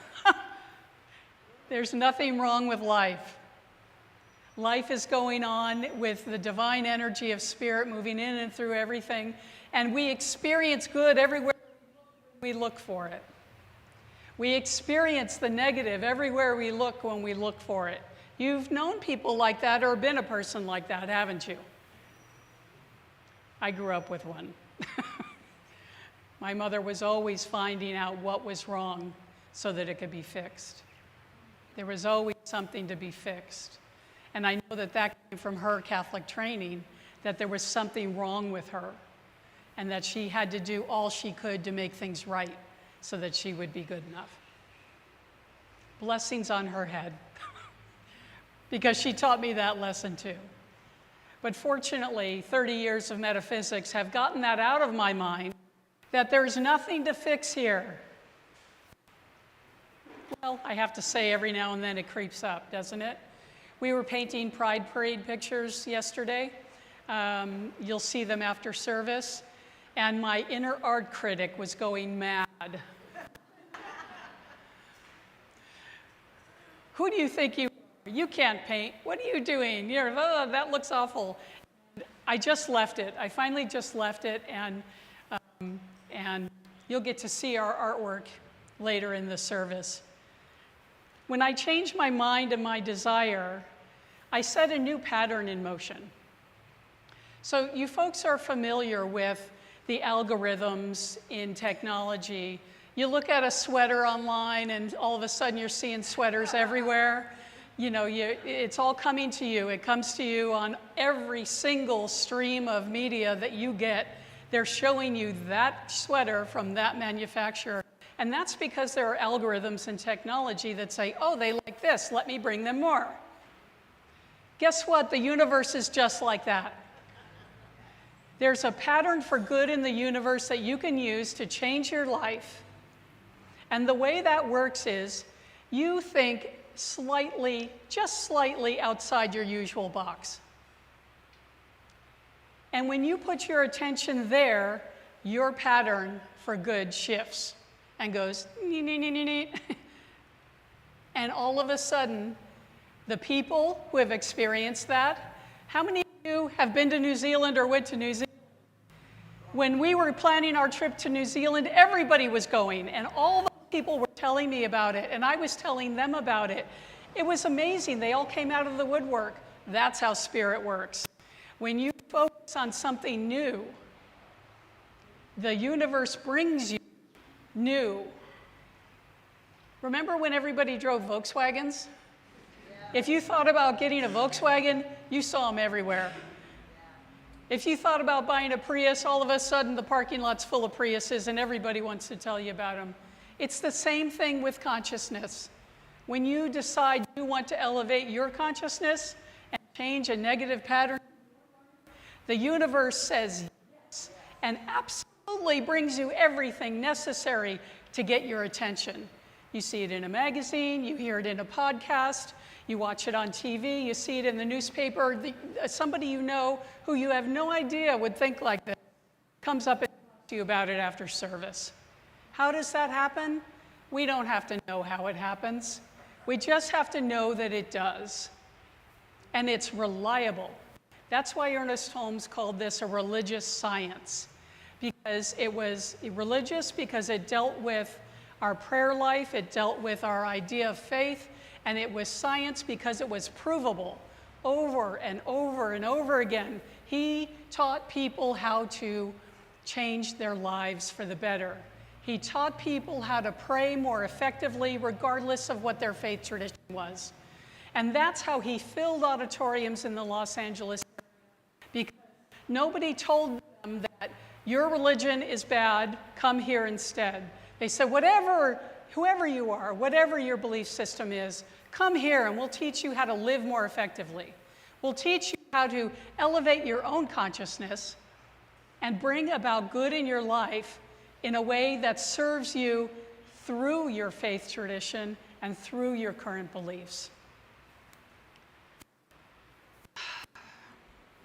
There's nothing wrong with life. Life is going on with the divine energy of spirit moving in and through everything, and we experience good everywhere we look for it. We experience the negative everywhere we look when we look for it. You've known people like that or been a person like that, haven't you? I grew up with one. My mother was always finding out what was wrong so that it could be fixed. There was always something to be fixed. And I know that that came from her Catholic training, that there was something wrong with her and that she had to do all she could to make things right so that she would be good enough. Blessings on her head, because she taught me that lesson too. But fortunately, 30 years of metaphysics have gotten that out of my mind, that there's nothing to fix here. Well, I have to say every now and then it creeps up, doesn't it? We were painting Pride Parade pictures yesterday. You'll see them after service. And my inner art critic was going mad. Who do you think you are? You can't paint. What are you doing? That looks awful. I just left it. I finally just left it, and you'll get to see our artwork later in the service. When I changed my mind and my desire, I set a new pattern in motion. So you folks are familiar with the algorithms in technology. You look at a sweater online and all of a sudden you're seeing sweaters everywhere. You know, it's all coming to you. It comes to you on every single stream of media that you get. They're showing you that sweater from that manufacturer. And that's because there are algorithms in technology that say, oh, they like this, let me bring them more. Guess what? The universe is just like that. There's a pattern for good in the universe that you can use to change your life. And the way that works is you think slightly, just slightly outside your usual box. And when you put your attention there, your pattern for good shifts and goes, nee, nee, nee, nee, nee. And all of a sudden, the people who have experienced that, how many of you have been to New Zealand or went to New Zealand? When we were planning our trip to New Zealand, everybody was going, and all the people were telling me about it, and I was telling them about it. It was amazing. They all came out of the woodwork. That's how spirit works. When you focus on something new, the universe brings you new. Remember when everybody drove Volkswagens? If you thought about getting a Volkswagen, you saw them everywhere. If you thought about buying a Prius, all of a sudden the parking lot's full of Priuses and everybody wants to tell you about them. It's the same thing with consciousness. When you decide you want to elevate your consciousness and change a negative pattern, the universe says yes and absolutely brings you everything necessary to get your attention. You see it in a magazine, you hear it in a podcast, you watch it on TV, you see it in the newspaper. Somebody you know who you have no idea would think like this comes up and talks to you about it after service. How does that happen? We don't have to know how it happens. We just have to know that it does. And it's reliable. That's why Ernest Holmes called this a religious science. Because it was religious, because it dealt with our prayer life, it dealt with our idea of faith, and it was science because it was provable over and over and over again. He taught people how to change their lives for the better. He taught people how to pray more effectively regardless of what their faith tradition was. And that's how he filled auditoriums in the Los Angeles area, because nobody told them that your religion is bad, come here instead. They said, whoever you are, whatever your belief system is, come here and we'll teach you how to live more effectively. We'll teach you how to elevate your own consciousness and bring about good in your life in a way that serves you through your faith tradition and through your current beliefs.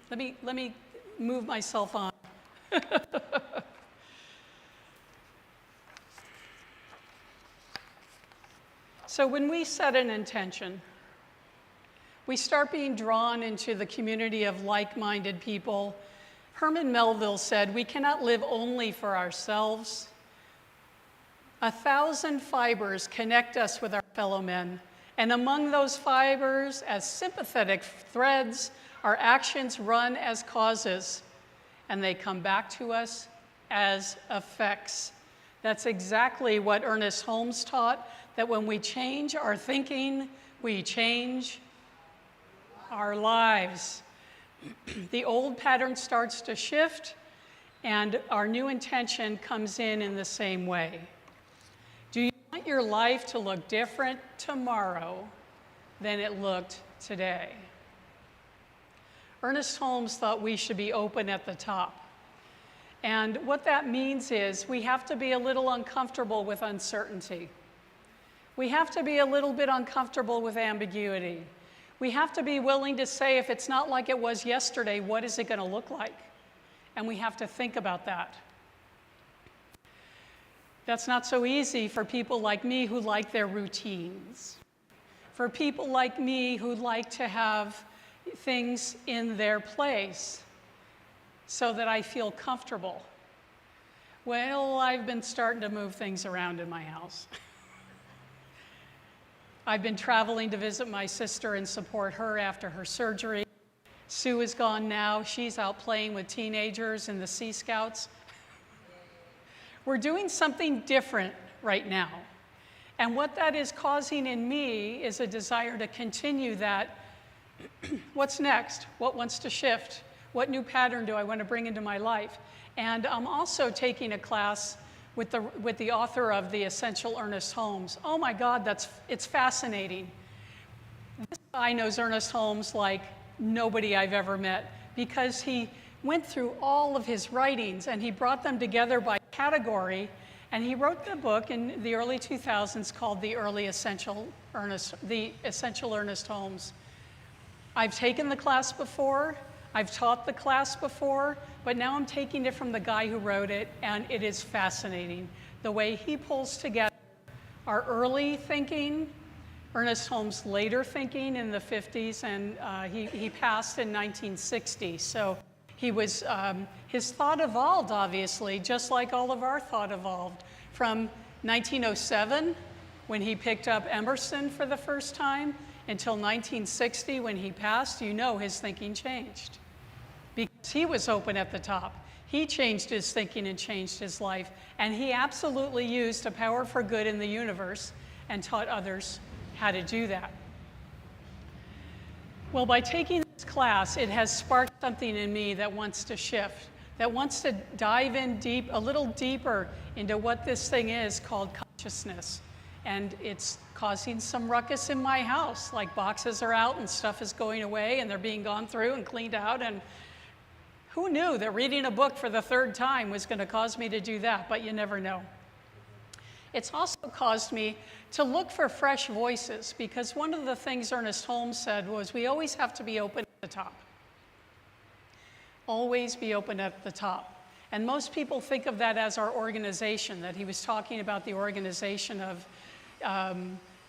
Let me move myself on. So when we set an intention, we start being drawn into the community of like-minded people. Herman Melville said, we cannot live only for ourselves. 1,000 fibers connect us with our fellow men, and among those fibers, as sympathetic threads, our actions run as causes, and they come back to us as effects. That's exactly what Ernest Holmes taught, that when we change our thinking, we change our lives. The old pattern starts to shift, and our new intention comes in the same way. Do you want your life to look different tomorrow than it looked today? Ernest Holmes thought we should be open at the top. And what that means is we have to be a little uncomfortable with uncertainty. We have to be a little bit uncomfortable with ambiguity. We have to be willing to say, if it's not like it was yesterday, what is it going to look like? And we have to think about that. That's not so easy for people like me who like their routines. For people like me who like to have things in their place so that I feel comfortable. Well, I've been starting to move things around in my house. I've been traveling to visit my sister and support her after her surgery. Sue is gone now. She's out playing with teenagers in the Sea Scouts. We're doing something different right now. And what that is causing in me is a desire to continue that. What's next? What wants to shift? What new pattern do I want to bring into my life? And I'm also taking a class with the author of The Essential Ernest Holmes. Oh my God, it's fascinating. This guy knows Ernest Holmes like nobody I've ever met, because he went through all of his writings and he brought them together by category, and he wrote the book in the early 2000s called The Essential Ernest Holmes. I've taken the class before, I've taught the class before, but now I'm taking it from the guy who wrote it, and it is fascinating. The way he pulls together our early thinking, Ernest Holmes' later thinking in the 50s, and he passed in 1960. So he was, his thought evolved, obviously, just like all of our thought evolved. From 1907, when he picked up Emerson for the first time, until 1960, when he passed, you know his thinking changed. Because he was open at the top. He changed his thinking and changed his life. And he absolutely used a power for good in the universe and taught others how to do that. Well, by taking this class, it has sparked something in me that wants to shift, that wants to dive in deep, a little deeper into what this thing is called consciousness. And it's causing some ruckus in my house, like boxes are out and stuff is going away and they're being gone through and cleaned out. And who knew that reading a book for the third time was going to cause me to do that? But you never know. It's also caused me to look for fresh voices, because one of the things Ernest Holmes said was we always have to be open at the top. Always be open at the top. And most people think of that as our organization, that he was talking about the organization of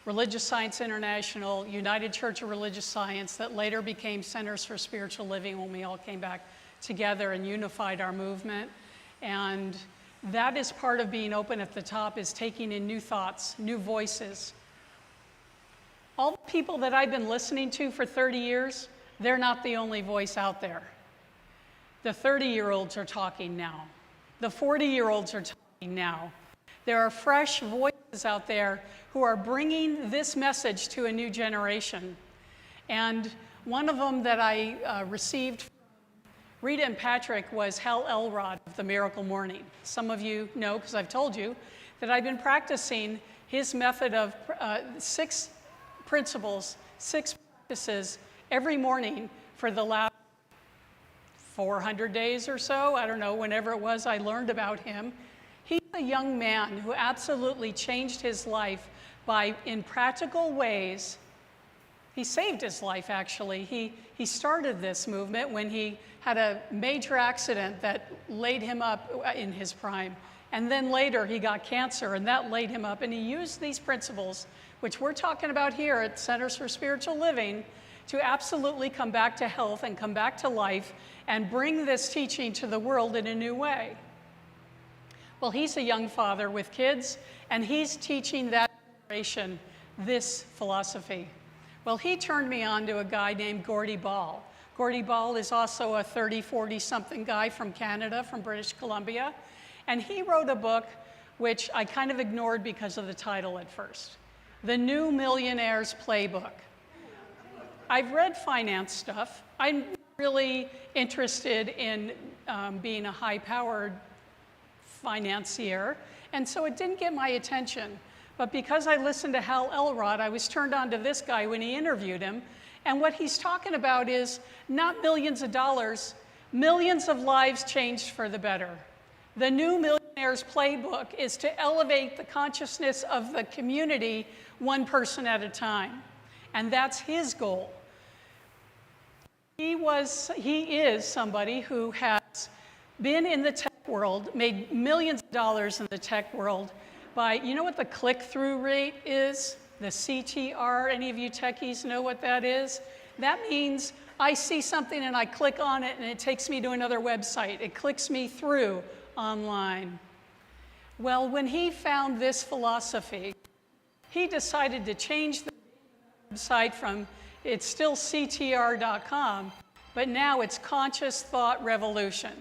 Religious Science International, United Church of Religious Science, that later became Centers for Spiritual Living when we all came back together and unified our movement. And that is part of being open at the top, is taking in new thoughts, new voices. All the people that I've been listening to for 30 years, they're not the only voice out there. The 30-year-olds are talking now. The 40-year-olds are talking now. There are fresh voices out there who are bringing this message to a new generation. And one of them that I received from Rita and Patrick was Hal Elrod of the Miracle Morning. Some of you know, because I've told you, that I've been practicing his method of 6 principles, 6 practices every morning for the last 400 days or so. I don't know, whenever it was I learned about him. He's a young man who absolutely changed his life by, in practical ways, he saved his life, actually. He started this movement when he had a major accident that laid him up in his prime. And then later he got cancer, and that laid him up. And he used these principles, which we're talking about here at Centers for Spiritual Living, to absolutely come back to health and come back to life and bring this teaching to the world in a new way. Well, he's a young father with kids, and he's teaching that generation this philosophy. Well, he turned me on to a guy named Gordy Ball. Gordy Ball is also a 30, 40-something guy from Canada, from British Columbia. And he wrote a book which I kind of ignored because of the title at first, The New Millionaire's Playbook. I've read finance stuff. I'm really interested in being a high-powered financier, and so it didn't get my attention. But because I listened to Hal Elrod, I was turned on to this guy when he interviewed him. And what he's talking about is not millions of dollars, millions of lives changed for the better. The New Millionaire's Playbook is to elevate the consciousness of the community one person at a time. And that's his goal. He is somebody who has been in the tech world, made millions of dollars in the tech world by, you know what the click-through rate is? The CTR, any of you techies know what that is? That means I see something and I click on it and it takes me to another website. It clicks me through online. Well, when he found this philosophy, he decided to change the website from, it's still CTR.com, but now it's conscious thought revolution.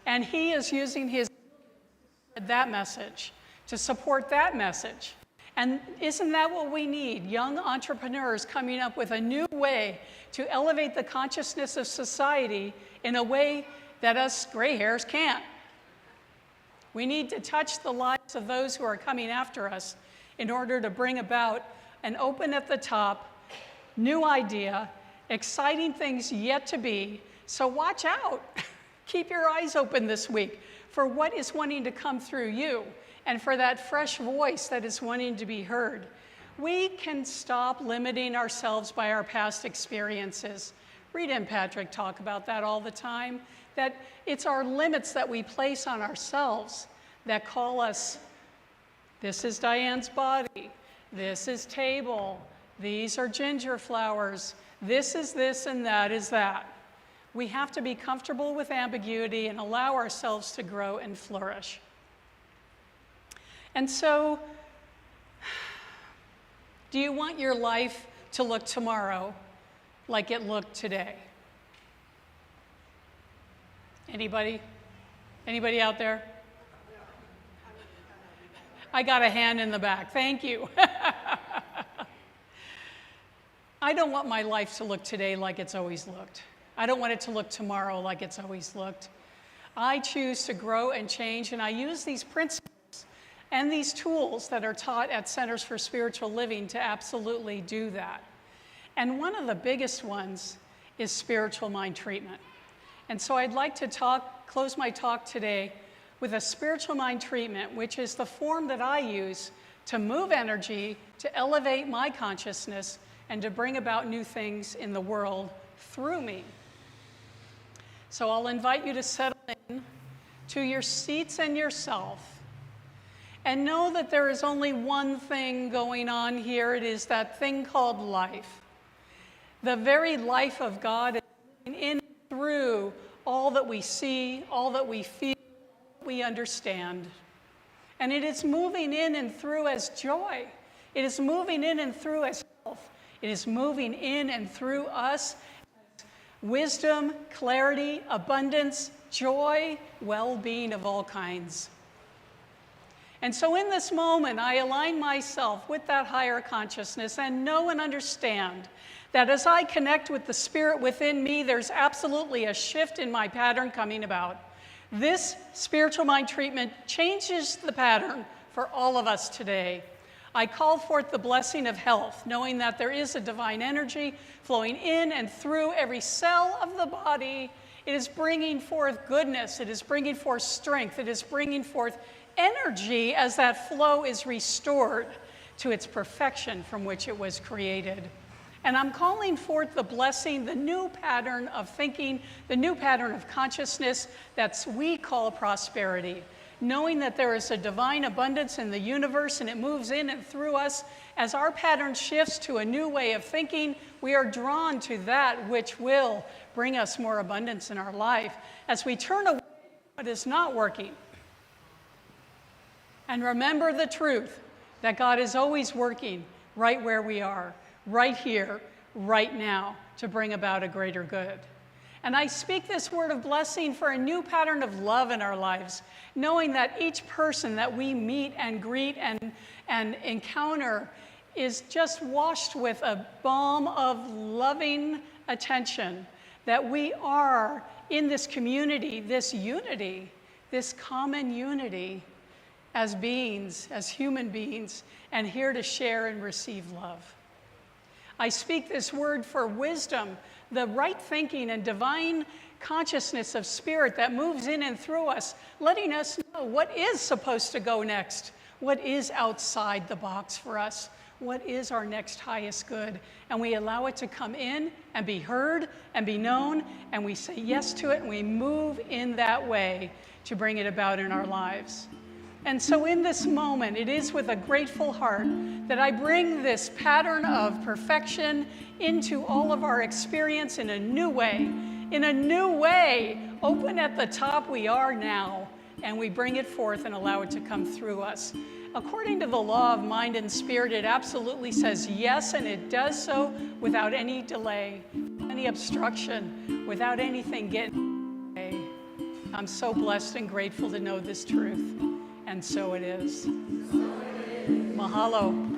And he is using that message to support that message. And isn't that what we need? Young entrepreneurs coming up with a new way to elevate the consciousness of society in a way that us gray hairs can't. We need to touch the lives of those who are coming after us in order to bring about an open at the top, new idea, exciting things yet to be. So watch out. Keep your eyes open this week for what is wanting to come through you and for that fresh voice that is wanting to be heard. We can stop limiting ourselves by our past experiences. Rita and Patrick talk about that all the time, that it's our limits that we place on ourselves that call us, this is Diane's body, this is table, these are ginger flowers, this is this and that is that. We have to be comfortable with ambiguity and allow ourselves to grow and flourish. And so, do you want your life to look tomorrow like it looked today? Anybody? Anybody out there? I got a hand in the back. Thank you. I don't want my life to look today like it's always looked. I don't want it to look tomorrow like it's always looked. I choose to grow and change, and I use these principles and these tools that are taught at Centers for Spiritual Living to absolutely do that. And one of the biggest ones is spiritual mind treatment. And so I'd like to close my talk today with a spiritual mind treatment, which is the form that I use to move energy, to elevate my consciousness, and to bring about new things in the world through me. So I'll invite you to settle in to your seats and yourself. And know that there is only one thing going on here. It is that thing called life. The very life of God is in and through all that we see, all that we feel, all that we understand. And it is moving in and through as joy. It is moving in and through as health. It is moving in and through us as wisdom, clarity, abundance, joy, well-being of all kinds. And so in this moment, I align myself with that higher consciousness and know and understand that as I connect with the spirit within me, there's absolutely a shift in my pattern coming about. This spiritual mind treatment changes the pattern for all of us today. I call forth the blessing of health, knowing that there is a divine energy flowing in and through every cell of the body. It is bringing forth goodness. It is bringing forth strength. It is bringing forth energy as that flow is restored to its perfection from which it was created. And I'm calling forth the blessing, the new pattern of thinking, the new pattern of consciousness that we call prosperity, knowing that there is a divine abundance in the universe and it moves in and through us. As our pattern shifts to a new way of thinking, we are drawn to that which will bring us more abundance in our life. As we turn away from what is not working, and remember the truth that God is always working right where we are, right here, right now, to bring about a greater good. And I speak this word of blessing for a new pattern of love in our lives, knowing that each person that we meet and greet and encounter is just washed with a balm of loving attention, that we are in this community, this unity, this common unity, as beings, as human beings, and here to share and receive love. I speak this word for wisdom, the right thinking and divine consciousness of spirit that moves in and through us, letting us know what is supposed to go next, what is outside the box for us, what is our next highest good. And we allow it to come in and be heard and be known, and we say yes to it, and we move in that way to bring it about in our lives. And so in this moment, it is with a grateful heart that I bring this pattern of perfection into all of our experience in a new way. In a new way, open at the top we are now, and we bring it forth and allow it to come through us. According to the law of mind and spirit, it absolutely says yes, and it does so without any delay. And any obstruction, without anything getting in the way. I'm so blessed and grateful to know this truth, and so it is. Mahalo.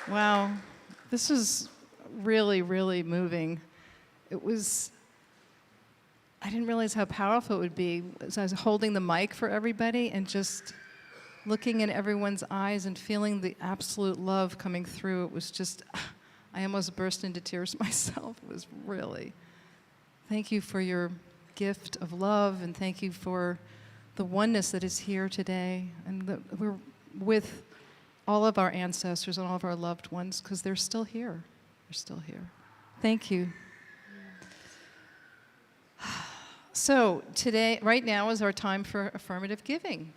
Wow, this was really, really moving. It was, I didn't realize how powerful it would be as I was holding the mic for everybody and just looking in everyone's eyes and feeling the absolute love coming through. It was just, I almost burst into tears myself. It was really, thank you for your gift of love, and thank you for the oneness that is here today. And that we're with all of our ancestors and all of our loved ones, because they're still here. They're still here. Thank you. So today, right now is our time for affirmative giving.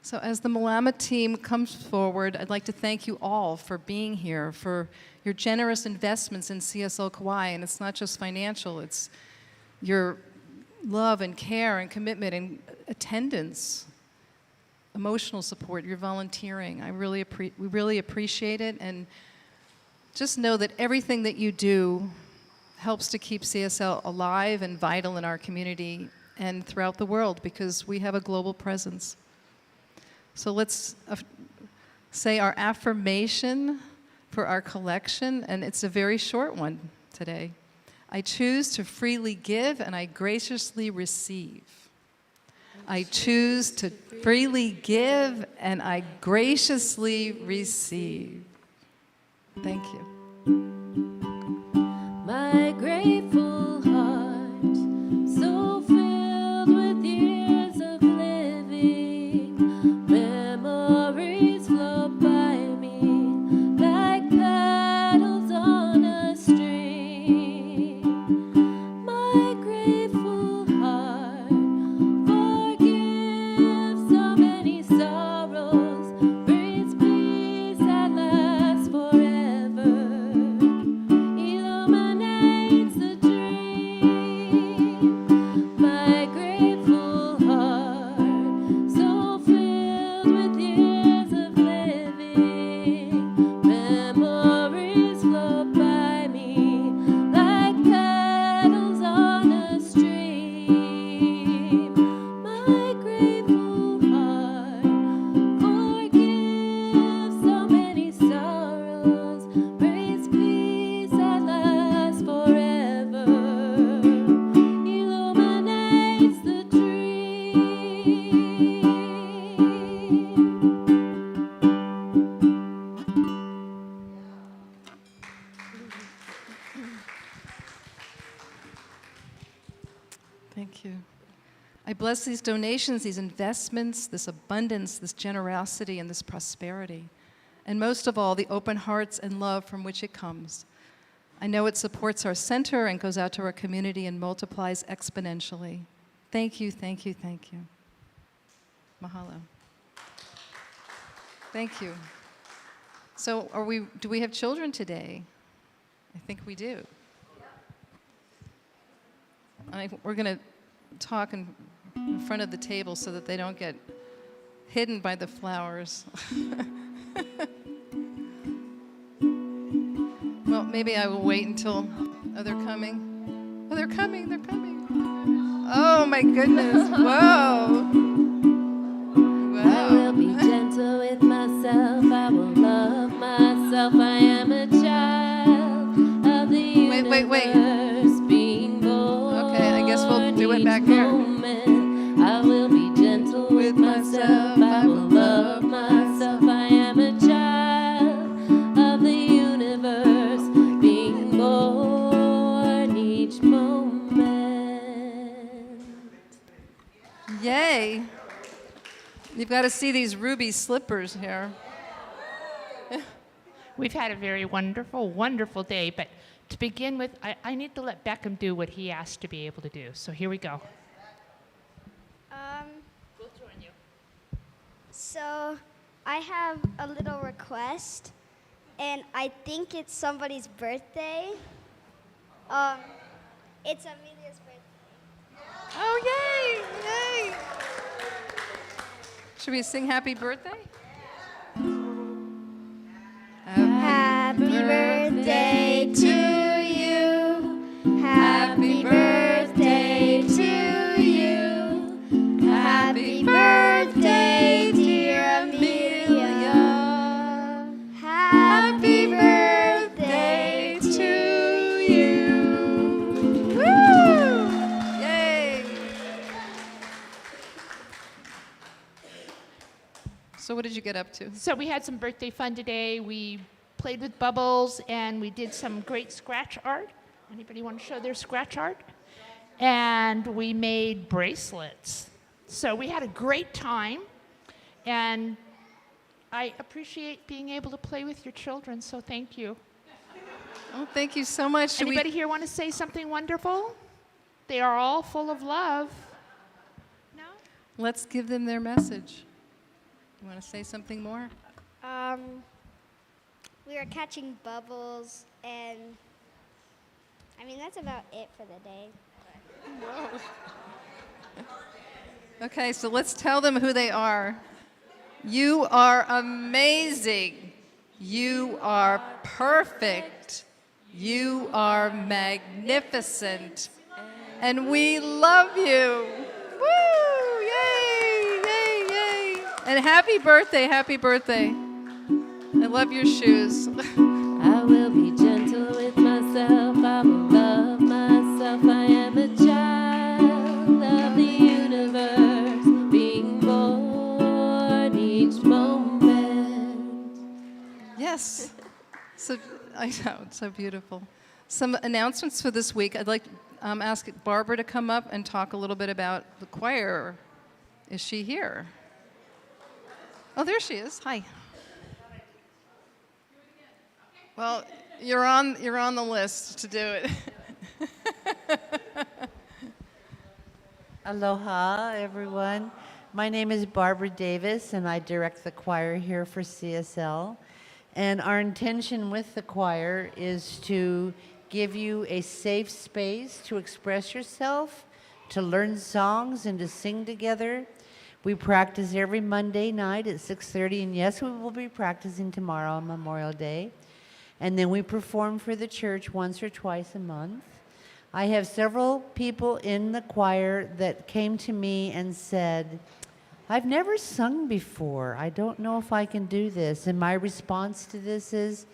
So as the Malama team comes forward, I'd like to thank you all for being here, for your generous investments in CSL Kauai. And it's not just financial, it's your love and care and commitment and attendance, emotional support, your volunteering. We really appreciate it, and just know that everything that you do helps to keep CSL alive and vital in our community and throughout the world, because we have a global presence. So let's say our affirmation for our collection, and it's a very short one today. I choose to freely give and I graciously receive. I choose to freely give and I graciously receive. Thank you. My grateful heart, so filled with years of living, memories flow by me like petals on a string. My grateful heart forgives so many sorrows, brings peace that lasts forever, illuminates the dream. My grateful heart, so filled with years of living, memories flow by me like petals on a stream. My grateful heart forgives so many sorrows, brings peace that lasts forever, illuminates the dream. Thank you. I bless these donations, these investments, this abundance, this generosity, and this prosperity. And most of all, the open hearts and love from which it comes. I know it supports our center and goes out to our community and multiplies exponentially. Thank you, thank you, thank you. Mahalo. Thank you. So do we have children today? I think we do. We're going to talk in front of the table so that they don't get hidden by the flowers. Well, maybe I will wait until... Oh, they're coming. Oh, they're coming, they're coming. Oh, my goodness. Whoa. I will be gentle with myself. I will love myself. I am a child of the universe, being born. Okay, I guess we'll do it back there. I will be gentle with myself. I will love myself. I am a child of the universe, being born each moment. Yay. You've got to see these ruby slippers here. We've had a very wonderful, wonderful day, but to begin with, I need to let Beckham do what he asked to be able to do. So here we go. So I have a little request, and I think it's somebody's birthday. It's Amelia's birthday. Oh, yay! Yay! Should we sing happy birthday? Happy birthday to you. Happy birthday to you. Happy birthday, dear Amelia. Happy birthday to you. Woo! Yay! So what did you get up to? So we had some birthday fun today. We played with bubbles and we did some great scratch art. Anybody want to show their scratch art? And we made bracelets. So we had a great time, and I appreciate being able to play with your children, so thank you. Oh, thank you so much. Anybody here want to say something wonderful? They are all full of love. No? Let's give them their message. You want to say something more? We were catching bubbles, and I mean, that's about it for the day. Okay, so let's tell them who they are. You are amazing. You are perfect. You are magnificent. And we love you. Woo! Yay! Yay! Yay! And happy birthday, happy birthday. I love your shoes. I will be gentle with myself. I will love myself. I am a child of the universe, being born each moment. Yes. So I know, it's so beautiful. Some announcements for this week. I'd like to ask Barbara to come up and talk a little bit about the choir. Is she here? Oh, there she is. Hi. Well, you're on the list to do it. Aloha, everyone. My name is Barbara Davis, and I direct the choir here for CSL. And our intention with the choir is to give you a safe space to express yourself, to learn songs, and to sing together. We practice every Monday night at 6:30, and yes, we will be practicing tomorrow on Memorial Day. And then we perform for the church once or twice a month. I have several people in the choir that came to me and said, I've never sung before. I don't know if I can do this. And my response to this is,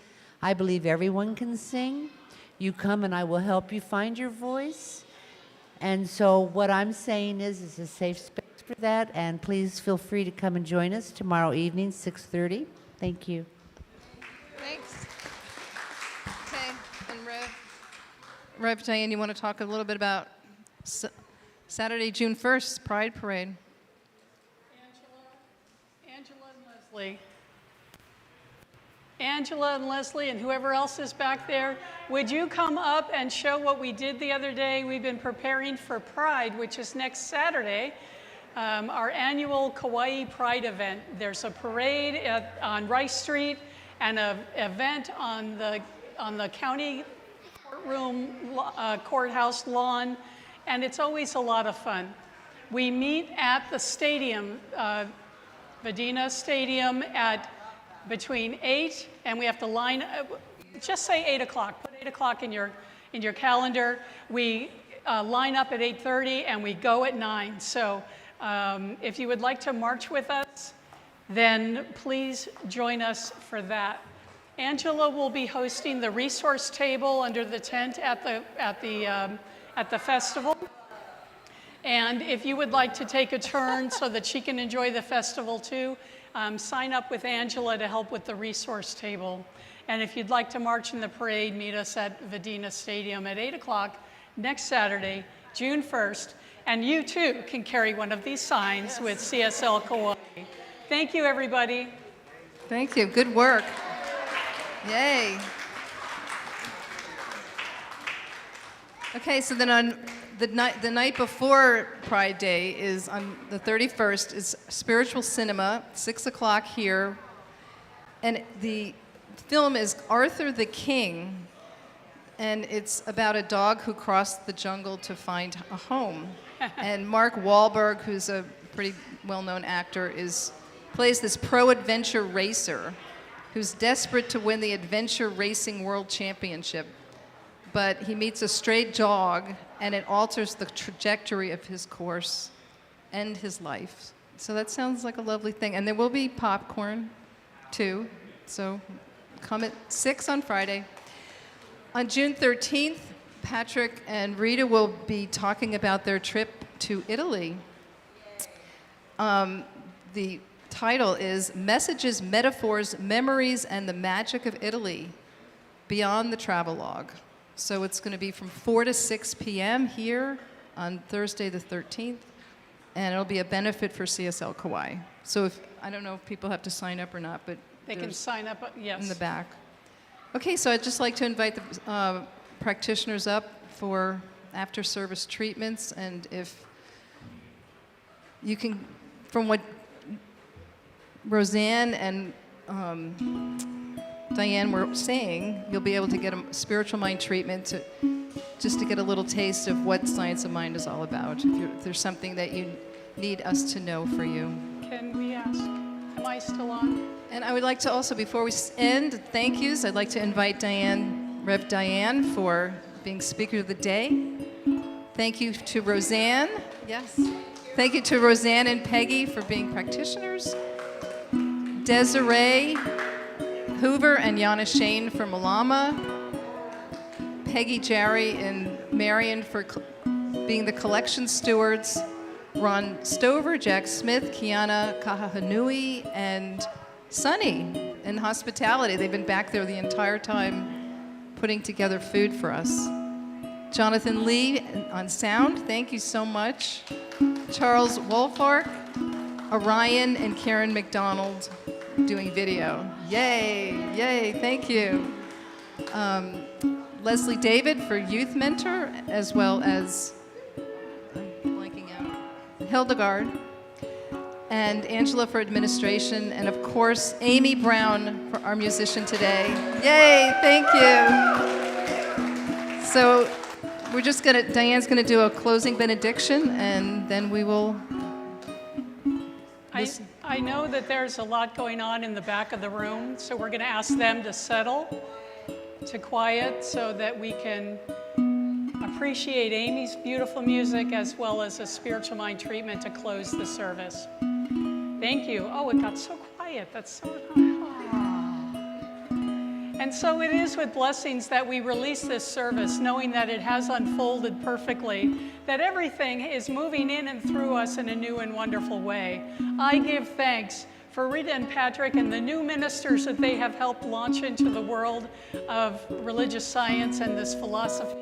I believe everyone can sing. You come and I will help you find your voice. And so what I'm saying is it's a safe space for that. And please feel free to come and join us tomorrow evening, 6:30. Thank you. Thanks. Okay, and Rev, Diane, you want to talk a little bit about Saturday, June 1st, Pride Parade? Angela and Leslie and whoever else is back there, would you come up and show what we did the other day? We've been preparing for Pride, which is next Saturday, our annual Kauai Pride event. There's a parade on Rice Street and an event on the county courthouse lawn, and it's always a lot of fun. We meet at the stadium, Vedina Stadium, at between 8 and we have to line just say 8 o'clock. Put 8 o'clock in your calendar. We line up at 8:30 and we go at 9. So if you would like to march with us, then please join us for that. Angela will be hosting the resource table under the tent at the festival. And if you would like to take a turn so that she can enjoy the festival too, sign up with Angela to help with the resource table. And if you'd like to march in the parade, meet us at Vedina Stadium at 8 o'clock next Saturday, June 1st. And you too can carry one of these signs with CSL Kauai. Thank you, everybody. Thank you. Good work. Yay. Okay, so then on the night before Pride Day is on the 31st is Spiritual Cinema, 6 o'clock here. And the film is Arthur the King, and it's about a dog who crossed the jungle to find a home. And Mark Wahlberg, who's a pretty well-known actor, plays this pro-adventure racer who's desperate to win the Adventure Racing World Championship. But he meets a stray dog, and it alters the trajectory of his course and his life. So that sounds like a lovely thing. And there will be popcorn, too. So come at 6 on Friday. On June 13th, Patrick and Rita will be talking about their trip to Italy. The title is Messages, Metaphors, Memories, and the Magic of Italy, Beyond the Travelogue. So it's going to be from 4 to 6 p.m. here on Thursday the 13th, and it'll be a benefit for CSL Kauai. So I don't know if people have to sign up or not, but they can sign up, yes. In the back. Okay, so I'd just like to invite the practitioners up for after-service treatments, and if you can, from what Roseanne and Diane were saying, you'll be able to get a spiritual mind treatment to just to get a little taste of what Science of Mind is all about. If there's something that you need us to know for you. Can we ask, am I still on? And I would like to also, before we end, thank yous. I'd like to invite Rev Diane for being Speaker of the Day. Thank you to Roseanne. Yes. Thank you to Roseanne and Peggy for being practitioners. Desiree Hoover and Yana Shane for Malama. Peggy, Jerry, and Marion for being the collection stewards. Ron Stover, Jack Smith, Kiana Kahahanui, and Sunny in hospitality. They've been back there the entire time putting together food for us. Jonathan Lee on sound, thank you so much. Charles Wolfark, Orion, and Karen McDonald doing video. Yay, yay, thank you. Leslie David for youth mentor, as well as, I'm blanking out, Hildegard, and Angela for administration, and of course, Amy Brown for our musician today. Yay, thank you. So Diane's gonna do a closing benediction, and then we will listen. I know that there's a lot going on in the back of the room, so we're gonna ask them to settle, to quiet, so that we can appreciate Amy's beautiful music as well as a spiritual mind treatment to close the service. Thank you. Oh, it got so quiet. That's so And so it is with blessings that we release this service, knowing that it has unfolded perfectly, that everything is moving in and through us in a new and wonderful way. I give thanks for Rita and Patrick and the new ministers that they have helped launch into the world of religious science and this philosophy.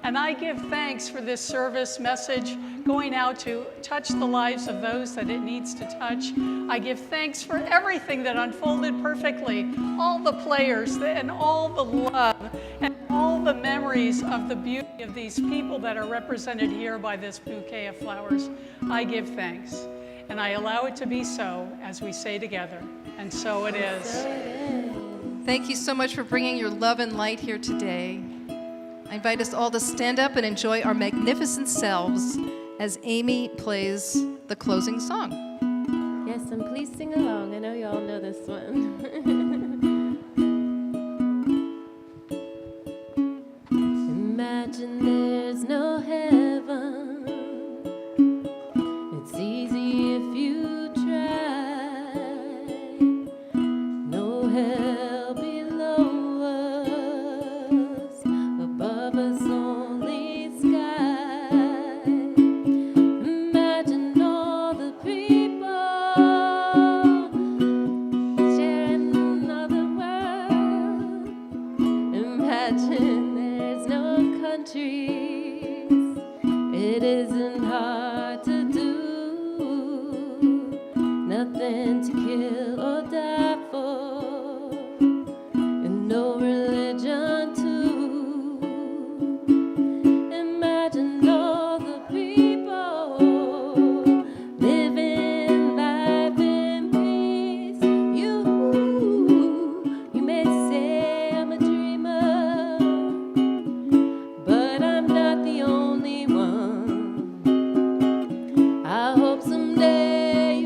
And I give thanks for this service message going out to touch the lives of those that it needs to touch. I give thanks for everything that unfolded perfectly, all the players and all the love and all the memories of the beauty of these people that are represented here by this bouquet of flowers. I give thanks. And I allow it to be so, as we say together. And so it is. Thank you so much for bringing your love and light here today. I invite us all to stand up and enjoy our magnificent selves as Amy plays the closing song. Yes, and please sing along. I know you all know this one. Imagine there's no heaven. It's easy if you try. No hell below us, above us only sky. Imagine all the people sharing another world. Imagine there's no countries. It isn't hard to do. Nothing to kill or die for, and no religion too. Imagine all the people living life in peace. You may say I'm a dreamer, but I'm not the only one. I hope someday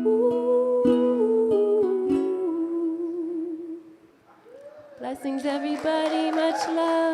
ooh. everybody, much love.